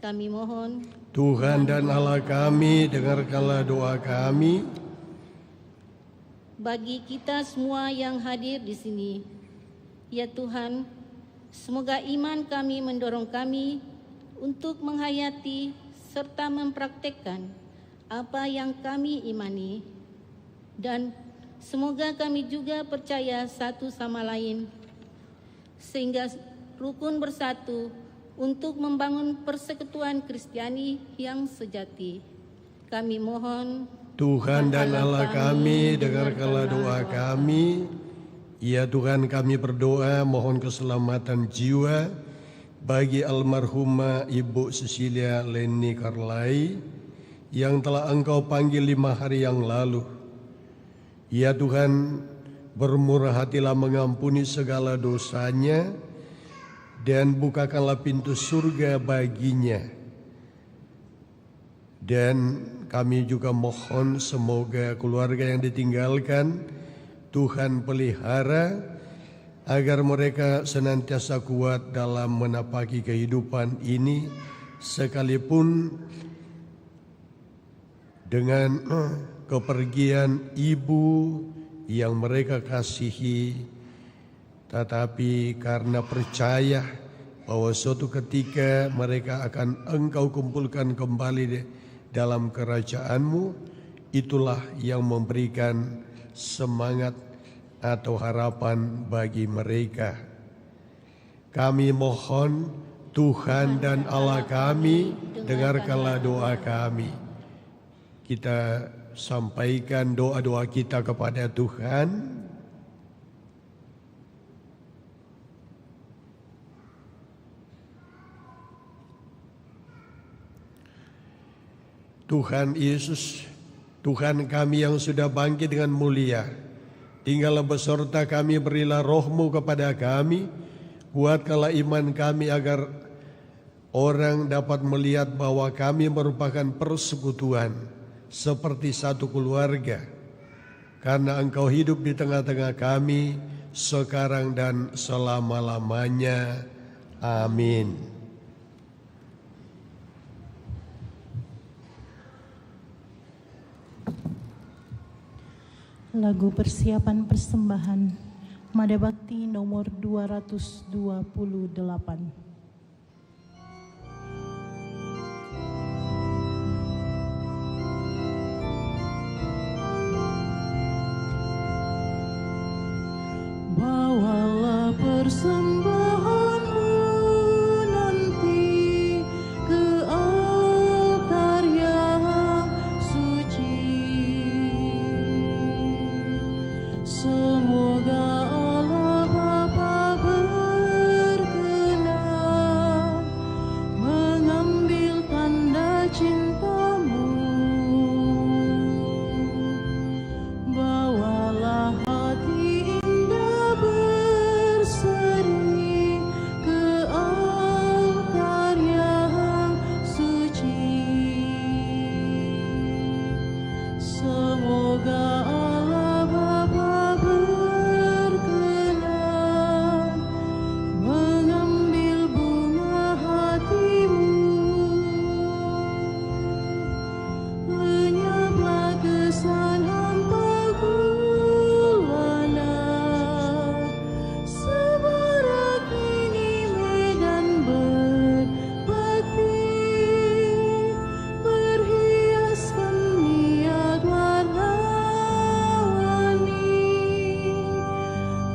Kami mohon, Tuhan dan Allah kami, dengarkanlah doa kami. bagi kita semua yang hadir di sini, ya Tuhan, semoga iman kami mendorong kami untuk menghayati serta mempraktekkan apa yang kami imani, dan semoga kami juga percaya satu sama lain, sehingga rukun bersatu untuk membangun persekutuan Kristiani yang sejati. Kami mohon, Tuhan dan Allah kami, dengarkanlah doa kami. Ya Tuhan, kami berdoa mohon keselamatan jiwa bagi almarhumah Ibu Cecilia Leni Carlai yang telah Engkau panggil 5 hari yang lalu. Ya Tuhan, bermurah hatilah mengampuni segala dosanya dan bukakanlah pintu surga baginya. Dan kami juga mohon semoga keluarga yang ditinggalkan Tuhan pelihara agar mereka senantiasa kuat dalam menapaki kehidupan ini, sekalipun dengan kepergian ibu yang mereka kasihi, tetapi karena percaya bahwa suatu ketika mereka akan Engkau kumpulkan kembali dalam kerajaan-Mu, itulah yang memberikan semangat atau harapan bagi mereka. Kami mohon, Tuhan dan Allah kami, dengarkanlah doa kami. Kita sampaikan doa-doa kita kepada Tuhan. Tuhan Yesus, Tuhan kami yang sudah bangkit dengan mulia, tinggallah beserta kami, berilah roh-Mu kepada kami, kuatkanlah iman kami agar orang dapat melihat bahwa kami merupakan persekutuan seperti satu keluarga, karena Engkau hidup di tengah-tengah kami sekarang dan selama-lamanya. Amin. Lagu persiapan persembahan Mada Bakti nomor 228. Bawalah persembahanmu nanti ke altar yang suci. Semoga Allah Bapa berkenan mengambil tanda cinta-Mu. Bawalah hati indah berseri ke altar yang suci. Semoga Allah Bapa berkenan mengambil bunga hati-Mu. Lenyaplah kesan hampa gulana, sebarak ini medan berbakti, berhiaskan niat warna-warni,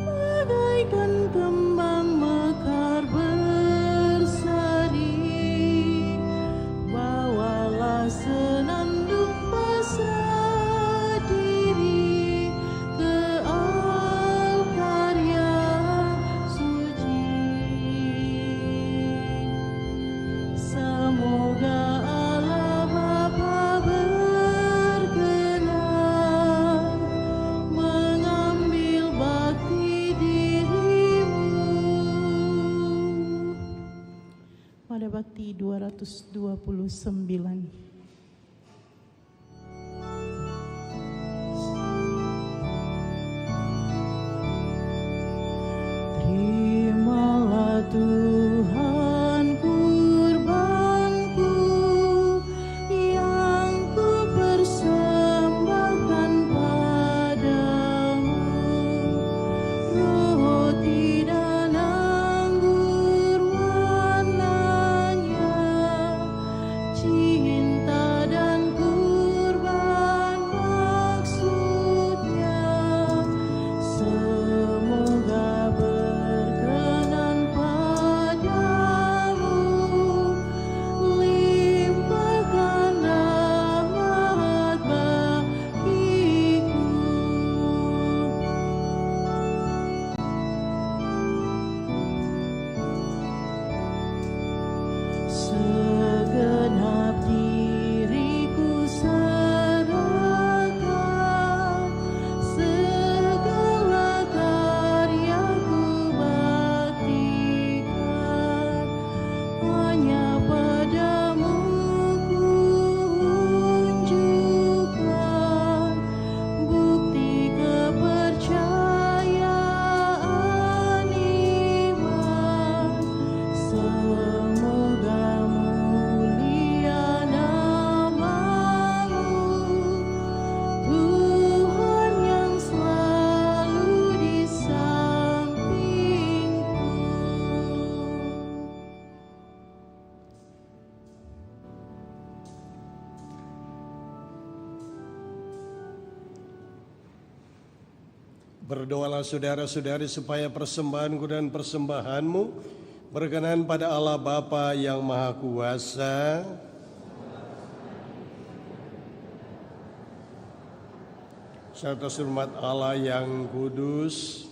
bagaikan kembang mekar bersari. Bawalah senandung pasrah diri ke altar yang suci. Semoga Allah Bapa berkenan mengambil bakti diri-Mu. Mada Bakti 229. Terimalah Tuhan cinta dan kurban maksudnya, semoga berkenan padamu, limpahkan rahmat bagiku. Segenap diriku serahkan, segala karyaku baktikan, hanya padamu ku unjukkan bukti kepercayaan iman. Semoga mulia namamu, Tuhan yang selalu di sampingku. Berdoalah saudara-saudari supaya persembahanku dan persembahanmu berkenan pada Allah Bapa yang Maha Kuasa. Serta hormat Allah yang kudus.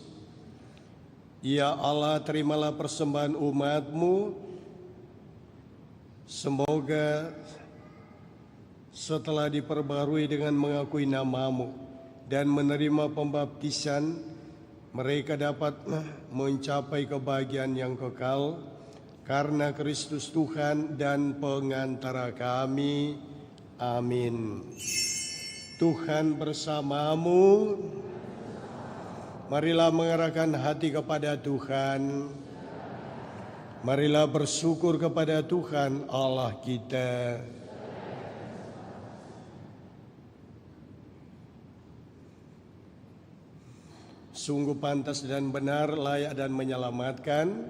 Ya Allah, terimalah persembahan umat-Mu. Semoga setelah diperbarui dengan mengakui nama-Mu dan menerima pembaptisan, mereka dapat mencapai kebahagiaan yang kekal karena Kristus Tuhan dan pengantara kami. Amin. Tuhan bersamamu. Marilah mengarahkan hati kepada Tuhan. Marilah bersyukur kepada Tuhan Allah kita. Sungguh pantas dan benar, layak dan menyelamatkan,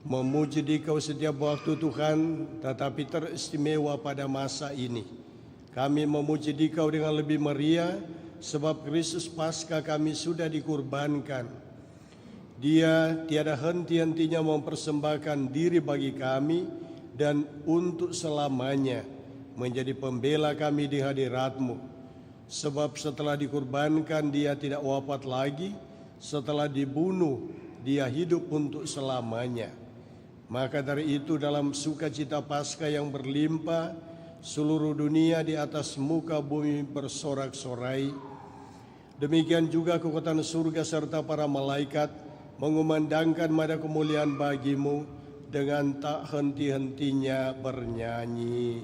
memuji Dikau setiap waktu Tuhan, tetapi teristimewa pada masa ini. Kami memuji Dikau dengan lebih meriah, sebab Kristus Paskah kami sudah dikurbankan. Dia tiada henti-hentinya mempersembahkan diri bagi kami dan untuk selamanya menjadi pembela kami di hadirat-Mu. Sebab setelah dikurbankan dia tidak wafat lagi, setelah dibunuh dia hidup untuk selamanya. Maka dari itu dalam sukacita Paskah yang berlimpah, seluruh dunia di atas muka bumi bersorak-sorai. Demikian juga kekuatan surga serta para malaikat mengumandangkan nada kemuliaan bagi-Mu dengan tak henti-hentinya bernyanyi.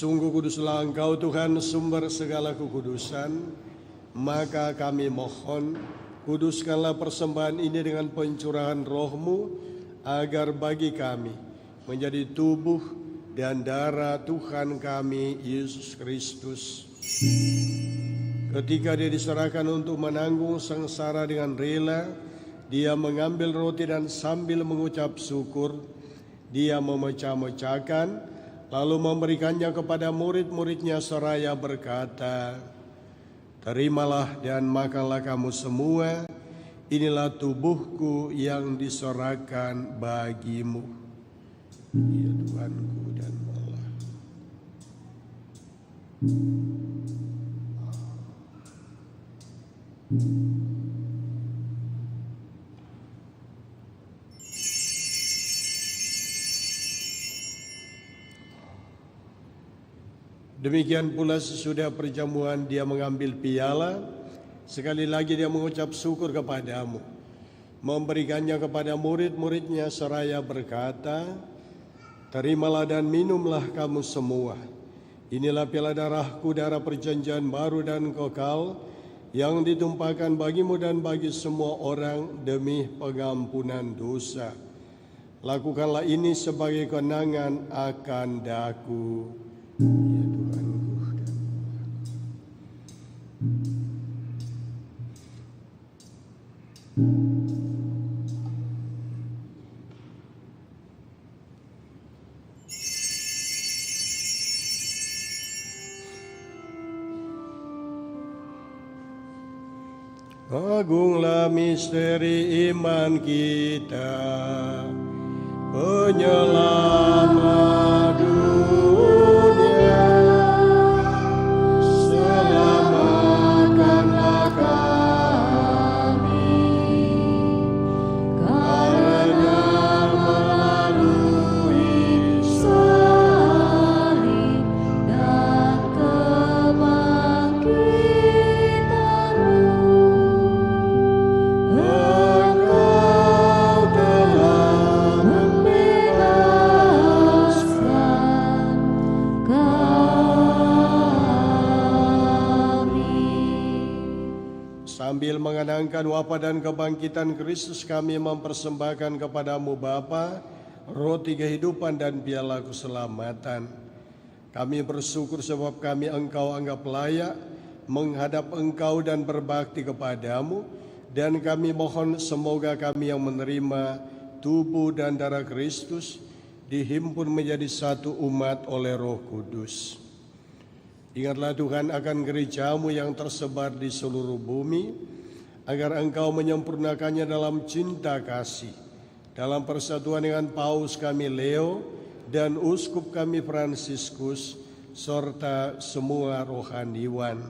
Sungguh kuduslah Engkau Tuhan, sumber segala kekudusan. Maka kami mohon, kuduskanlah persembahan ini dengan pencurahan roh-Mu, agar bagi kami menjadi tubuh dan darah Tuhan kami Yesus Kristus. Ketika dia diserahkan untuk menanggung sengsara dengan rela, dia mengambil roti dan sambil mengucap syukur, dia memecah-mecahkan, lalu memberikannya kepada murid-muridnya seraya berkata, "Terimalah dan makanlah kamu semua, inilah tubuhku yang diserahkan bagimu." Ya Tuhanku dan Allah. Demikian pula sesudah perjamuan dia mengambil piala, sekali lagi dia mengucap syukur kepadamu, memberikannya kepada murid-muridnya seraya berkata, "Terimalah dan minumlah kamu semua. Inilah piala darahku, darah perjanjian baru dan kekal, yang ditumpahkan bagimu dan bagi semua orang demi pengampunan dosa. Lakukanlah ini sebagai kenangan akan daku." Ya Tuhanku dan Agunglah misteri iman kita, penyelamat dunia, selamatkanlah kami, karena melalui salib dan kebangkitan-Mu, Engkau telah membebaskan kami. Sambil mengenangkan wafat dan kebangkitan Kristus, kami mempersembahkan kepadamu Bapa, roti kehidupan dan piala keselamatan. Kami bersyukur sebab kami Engkau anggap layak menghadap Engkau dan berbakti kepadamu, dan kami mohon semoga kami yang menerima tubuh dan darah Kristus dihimpun menjadi satu umat oleh Roh Kudus. Ingatlah Tuhan akan gereja-Mu yang tersebar di seluruh bumi, agar Engkau menyempurnakannya dalam cinta kasih, dalam persatuan dengan Paus kami Leo dan Uskup kami Fransiskus, serta semua rohaniwan.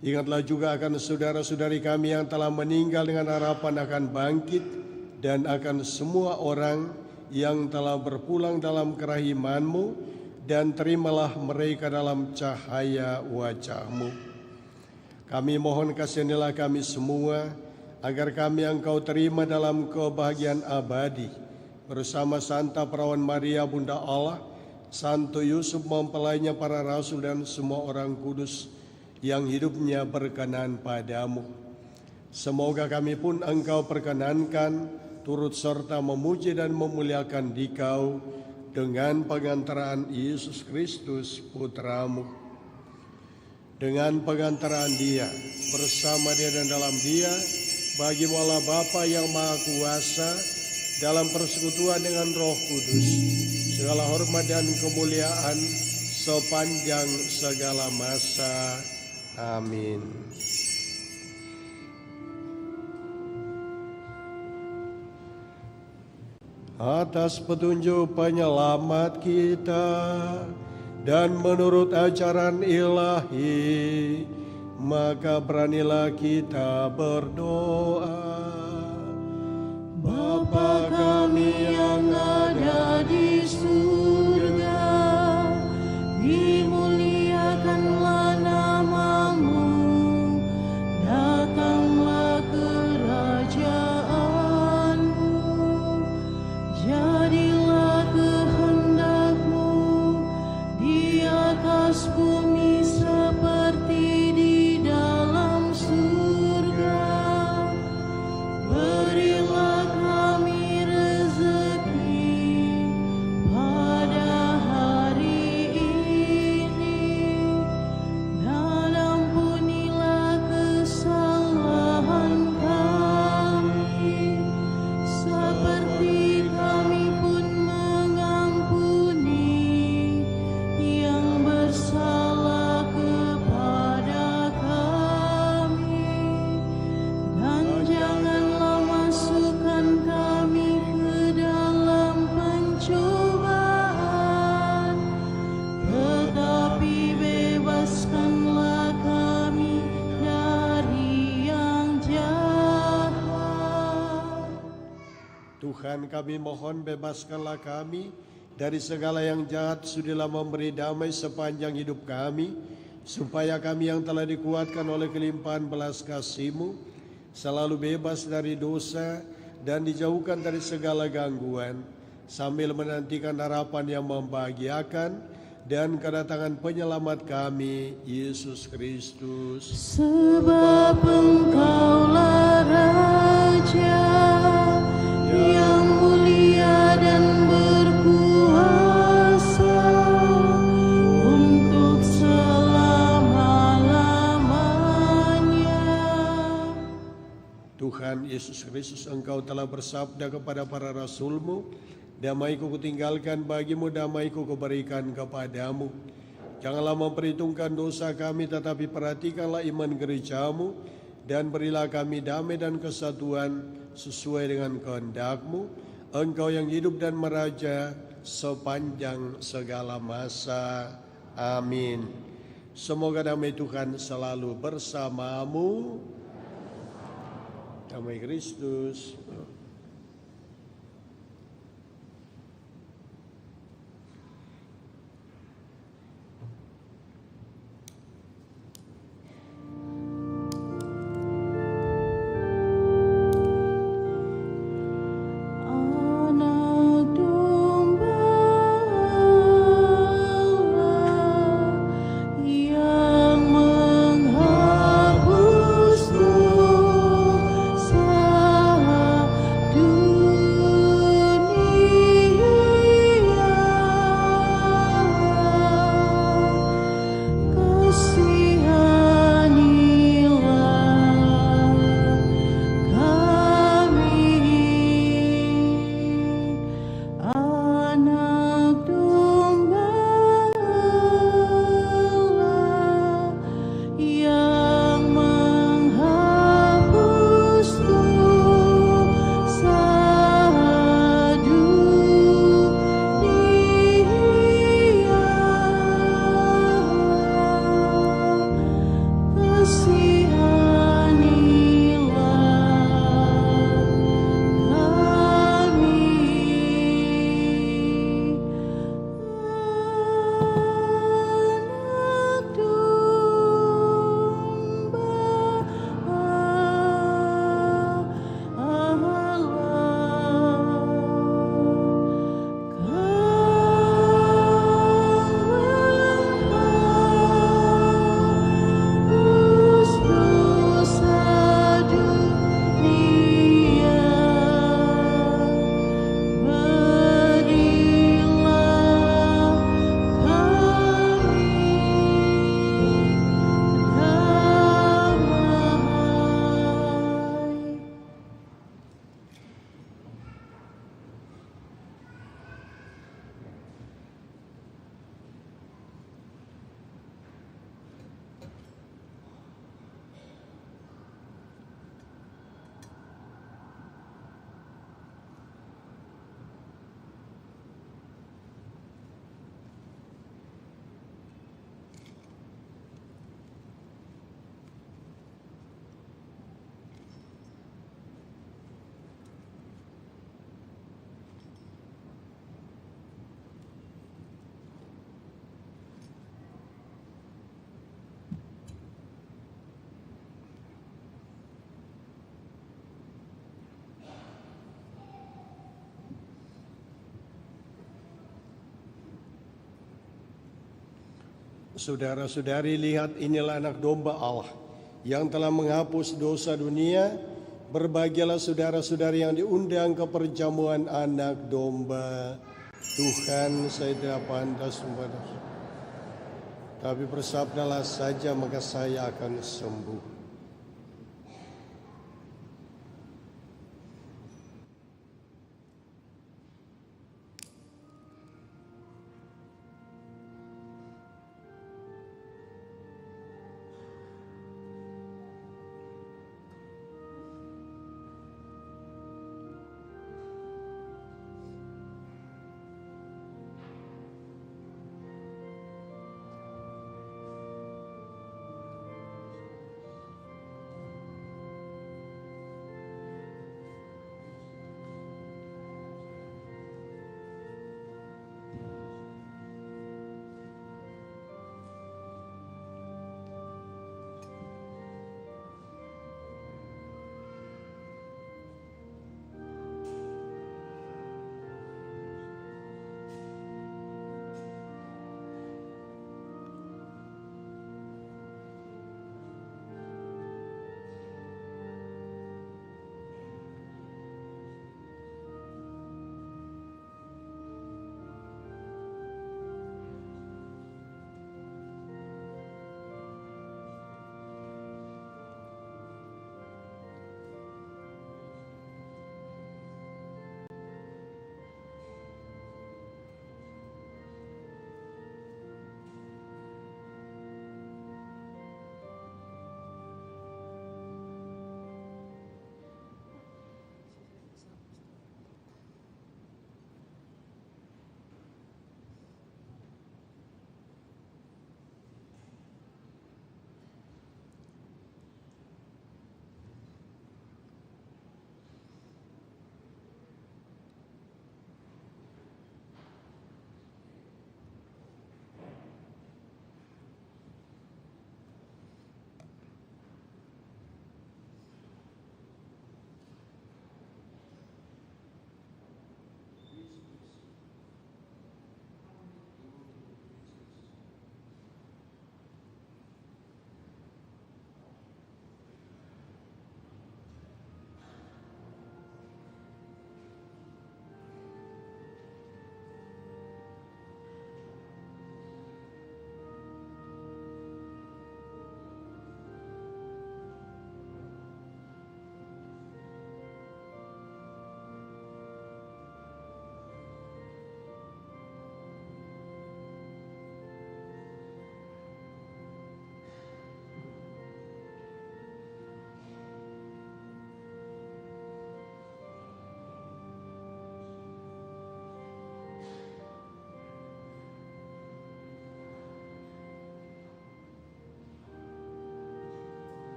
Ingatlah juga akan saudara-saudari kami yang telah meninggal dengan harapan akan bangkit, dan akan semua orang yang telah berpulang dalam kerahiman-Mu, dan terimalah mereka dalam cahaya wajah-Mu. Kami mohon kasihanilah kami semua, agar kami Engkau terima dalam kebahagiaan abadi, bersama Santa Perawan Maria Bunda Allah, Santo Yusuf mempelainya para rasul dan semua orang kudus yang hidupnya berkenan padamu. Semoga kami pun Engkau perkenankan turut serta memuji dan memuliakan Dikau dengan pengantaraan Yesus Kristus Putra-Mu. Dengan pengantaraan Dia, bersama Dia dan dalam Dia, bagi-Mu Allah Bapa yang Maha Kuasa, dalam persekutuan dengan Roh Kudus, segala hormat dan kemuliaan sepanjang segala masa. Amin. Atas petunjuk penyelamat kita dan menurut ajaran ilahi, maka beranilah kita berdoa. Bapa kami yang ada di surga, dimuliakanlah nama-Mu, datanglah kerajaan-Mu, jadilah kehendak-Mu di atas bumi seperti di dalam surga. Berilah kami Tuhan, kami mohon bebaskanlah kami dari segala yang jahat, sudilah memberi damai sepanjang hidup kami, supaya kami yang telah dikuatkan oleh kelimpahan belas kasih-Mu selalu bebas dari dosa dan dijauhkan dari segala gangguan, sambil menantikan harapan yang membahagiakan dan kedatangan penyelamat kami, Yesus Kristus. Sebab Engkaulah Raja yang mulia dan berkuasa untuk selama-lamanya. Tuhan Yesus Kristus, Engkau telah bersabda kepada para rasul-Mu, damai-Ku kutinggalkan bagimu, damai-Ku kuberikan kepadamu. Janganlah memperhitungkan dosa kami, tetapi perhatikanlah iman gereja-Mu, dan berilah kami damai dan kesatuan sesuai dengan kehendak-Mu, Engkau yang hidup dan meraja sepanjang segala masa. Amin. Semoga damai Tuhan selalu bersamamu. Damai Kristus. Saudara-saudari, lihat, inilah anak domba Allah yang telah menghapus dosa dunia. Berbahagialah saudara-saudari yang diundang ke perjamuan anak domba. Tuhan, saya tidak pantas kepada, tapi bersabdalah saja maka saya akan sembuh.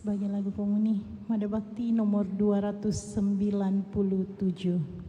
Sebagai lagu pemuni Mada Bakti nomor 297.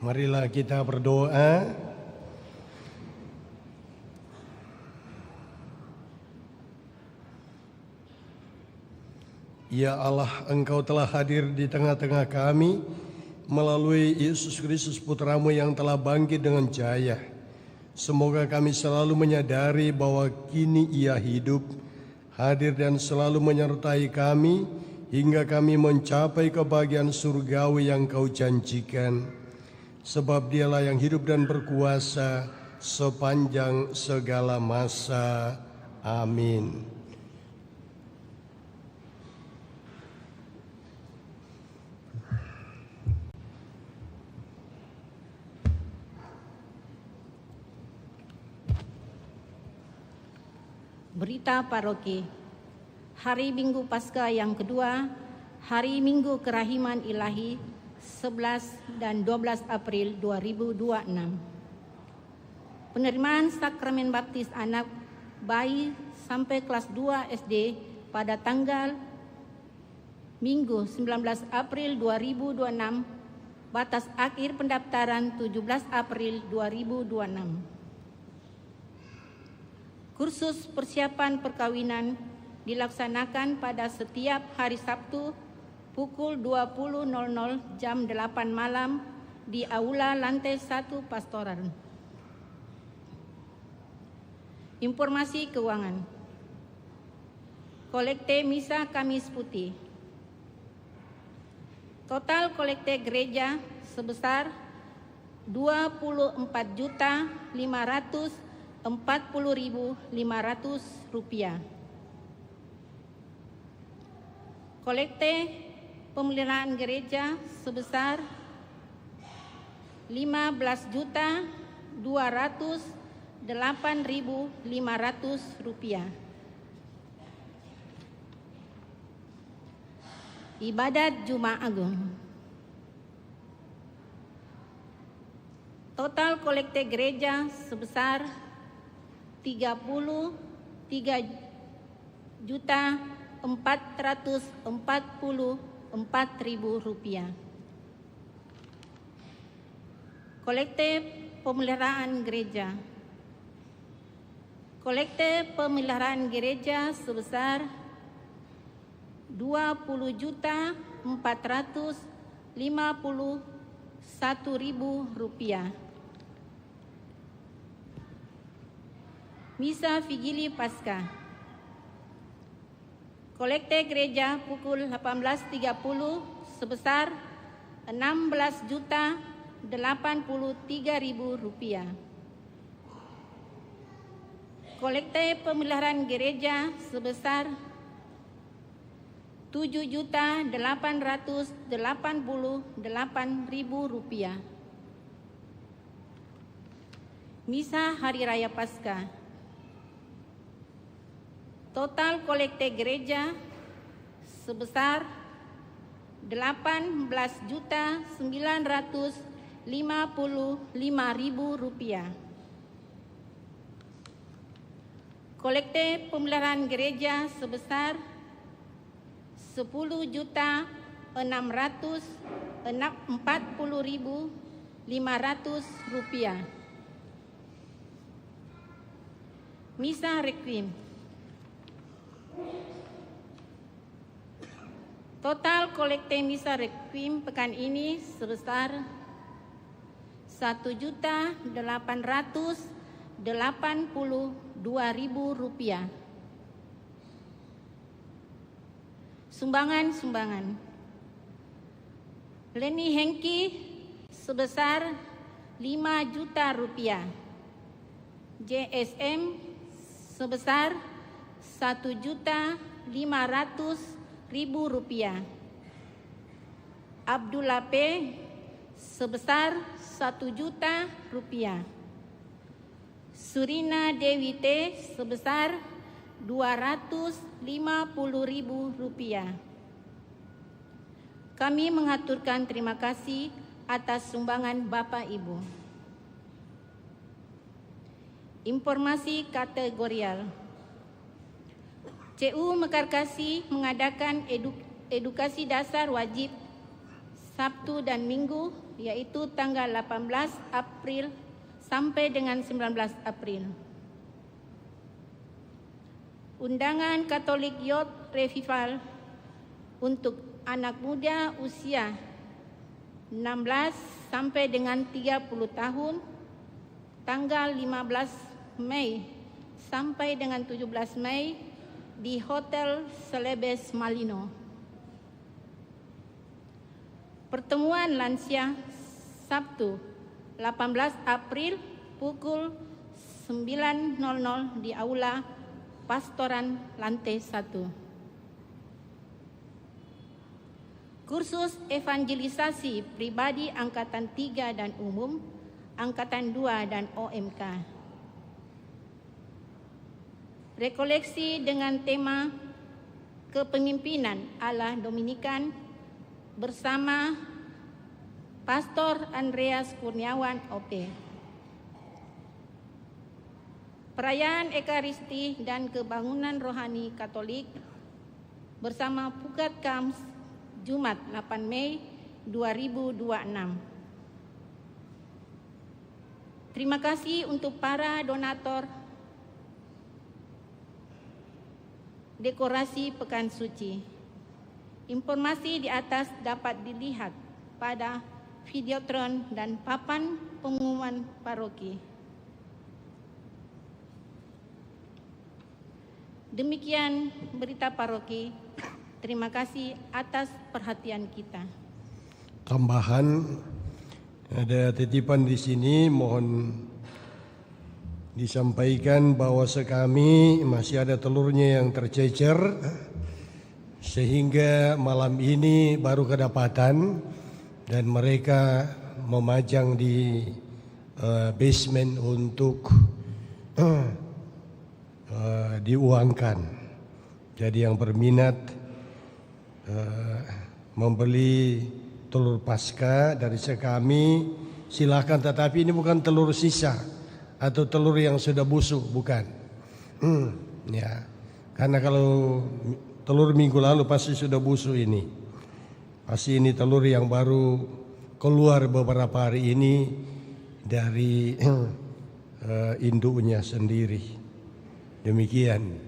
Marilah kita berdoa. Ya Allah, Engkau telah hadir di tengah-tengah kami melalui Yesus Kristus Putra-Mu yang telah bangkit dengan jaya. Semoga kami selalu menyadari bahwa kini Ia hidup, hadir dan selalu menyertai kami hingga kami mencapai kebahagiaan surgawi yang Kau janjikan. Sebab Dialah yang hidup dan berkuasa sepanjang segala masa. Amin. Berita Paroki. Hari Minggu Paskah yang kedua, hari Minggu Kerahiman Ilahi, 11 dan 12 April 2026. Penerimaan sakramen baptis anak bayi sampai kelas 2 SD pada tanggal Minggu 19 April 2026, batas akhir pendaftaran 17 April 2026. Kursus persiapan perkawinan dilaksanakan pada setiap hari Sabtu pukul 20.00 jam 8 malam di Aula Lantai 1 Pastoral. Informasi keuangan. Kolekte Misa Kamis Putih. Total kolekte gereja sebesar Rp24.540.500. Kolekte pemeliharaan gereja sebesar Rp15.208.500. Ibadat Jumat Agung. Total kolekte gereja sebesar Rp33.444.000. Kolekte pemeliharaan gereja. Kolekte pemeliharaan gereja sebesar Rp20.451.000. Misa Vigili Paskah. Kolekte gereja pukul 18.30 sebesar Rp16.083.000. Kolekte pemeliharaan gereja sebesar Rp7.888.000. Misa Hari Raya Paskah. Total kolekte gereja sebesar Rp18.955.000. Kolekte pemeliharaan gereja sebesar Rp10.640.500. Misa Requiem. Total kolekte misa requiem pekan ini sebesar Rp1.882.000. Sumbangan. Leni Hengki sebesar Rp5 juta. JSM sebesar Rp1.500.000. Abdullah P sebesar Rp1 juta. Surina Dewi T sebesar Rp250.000. Kami mengaturkan terima kasih atas sumbangan Bapak Ibu. Informasi kategorial. CU Mekarkasi mengadakan edukasi dasar wajib Sabtu dan Minggu, yaitu tanggal 18 April sampai dengan 19 April. Undangan Katolik Youth Revival untuk anak muda usia 16 sampai dengan 30 tahun, tanggal 15 Mei sampai dengan 17 Mei di Hotel Celebes Malino. Pertemuan lansia Sabtu 18 April pukul 9.00 di Aula Pastoran Lantai 1. Kursus evangelisasi pribadi Angkatan 3 dan Umum, Angkatan 2 dan OMK. Rekoleksi dengan tema Kepemimpinan ala Dominikan bersama Pastor Andreas Kurniawan OP. Perayaan Ekaristi dan Kebangunan Rohani Katolik bersama Pukat Kams Jumat 8 Mei 2026. Terima kasih untuk para donatur dekorasi Pekan Suci. Informasi di atas dapat dilihat pada videotron dan papan pengumuman paroki. Demikian berita paroki. Terima kasih atas perhatian kita. Tambahan, ada titipan di sini, mohon disampaikan bahwa sekami masih ada telurnya yang tercecer, sehingga malam ini baru kedapatan dan mereka memajang di basement untuk diuangkan. Jadi yang berminat membeli telur pasca dari sekami silakan, tetapi ini bukan telur sisa atau telur yang sudah busuk, bukan. Ya, karena kalau telur minggu lalu pasti sudah busuk ini. Pasti ini telur yang baru keluar beberapa hari ini dari induknya sendiri. Demikian.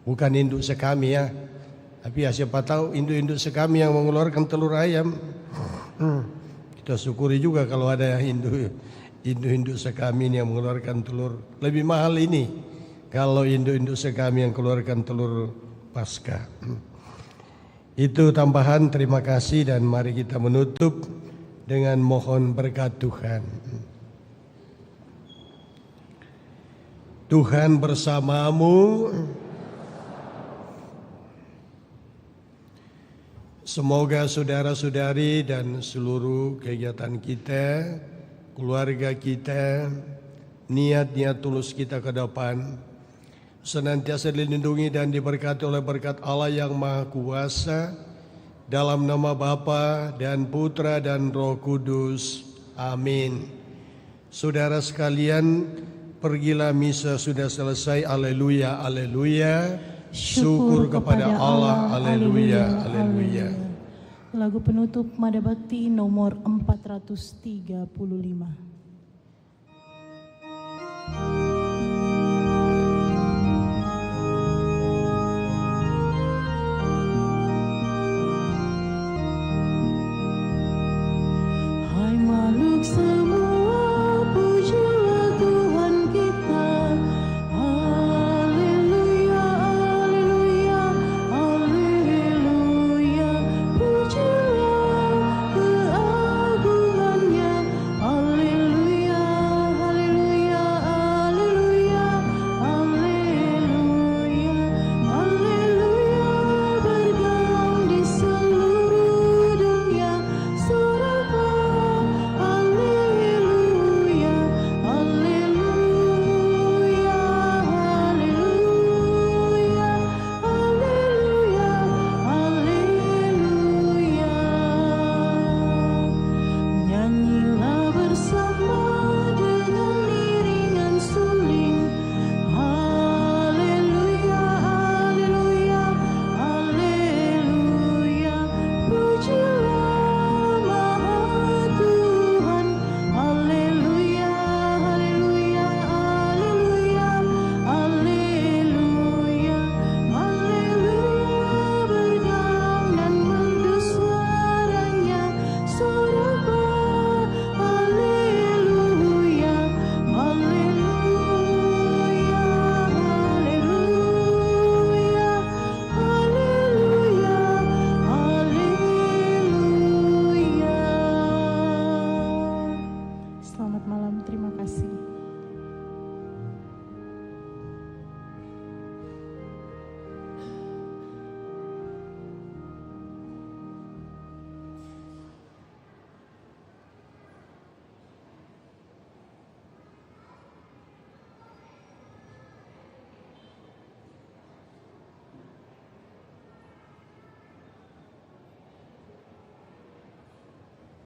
Bukan induk sekami ya. Tapi ya siapa tahu induk-induk sekami yang mengeluarkan telur ayam. Kita syukuri juga kalau ada induk-induk sekami yang mengeluarkan telur. Lebih mahal ini kalau induk-induk sekami yang keluarkan telur pasca. Itu tambahan, terima kasih, dan mari kita menutup dengan mohon berkat Tuhan. Tuhan bersamamu. Semoga saudara-saudari dan seluruh kegiatan kita, keluarga kita, niat-niat tulus kita ke depan senantiasa dilindungi dan diberkati oleh berkat Allah yang Maha Kuasa, dalam nama Bapa dan Putra dan Roh Kudus. Amin. Saudara sekalian, pergilah misa sudah selesai. Aleluya, aleluya. Syukur kepada Allah. Aleluya, aleluya. Lagu penutup Mada Bakti nomor 435.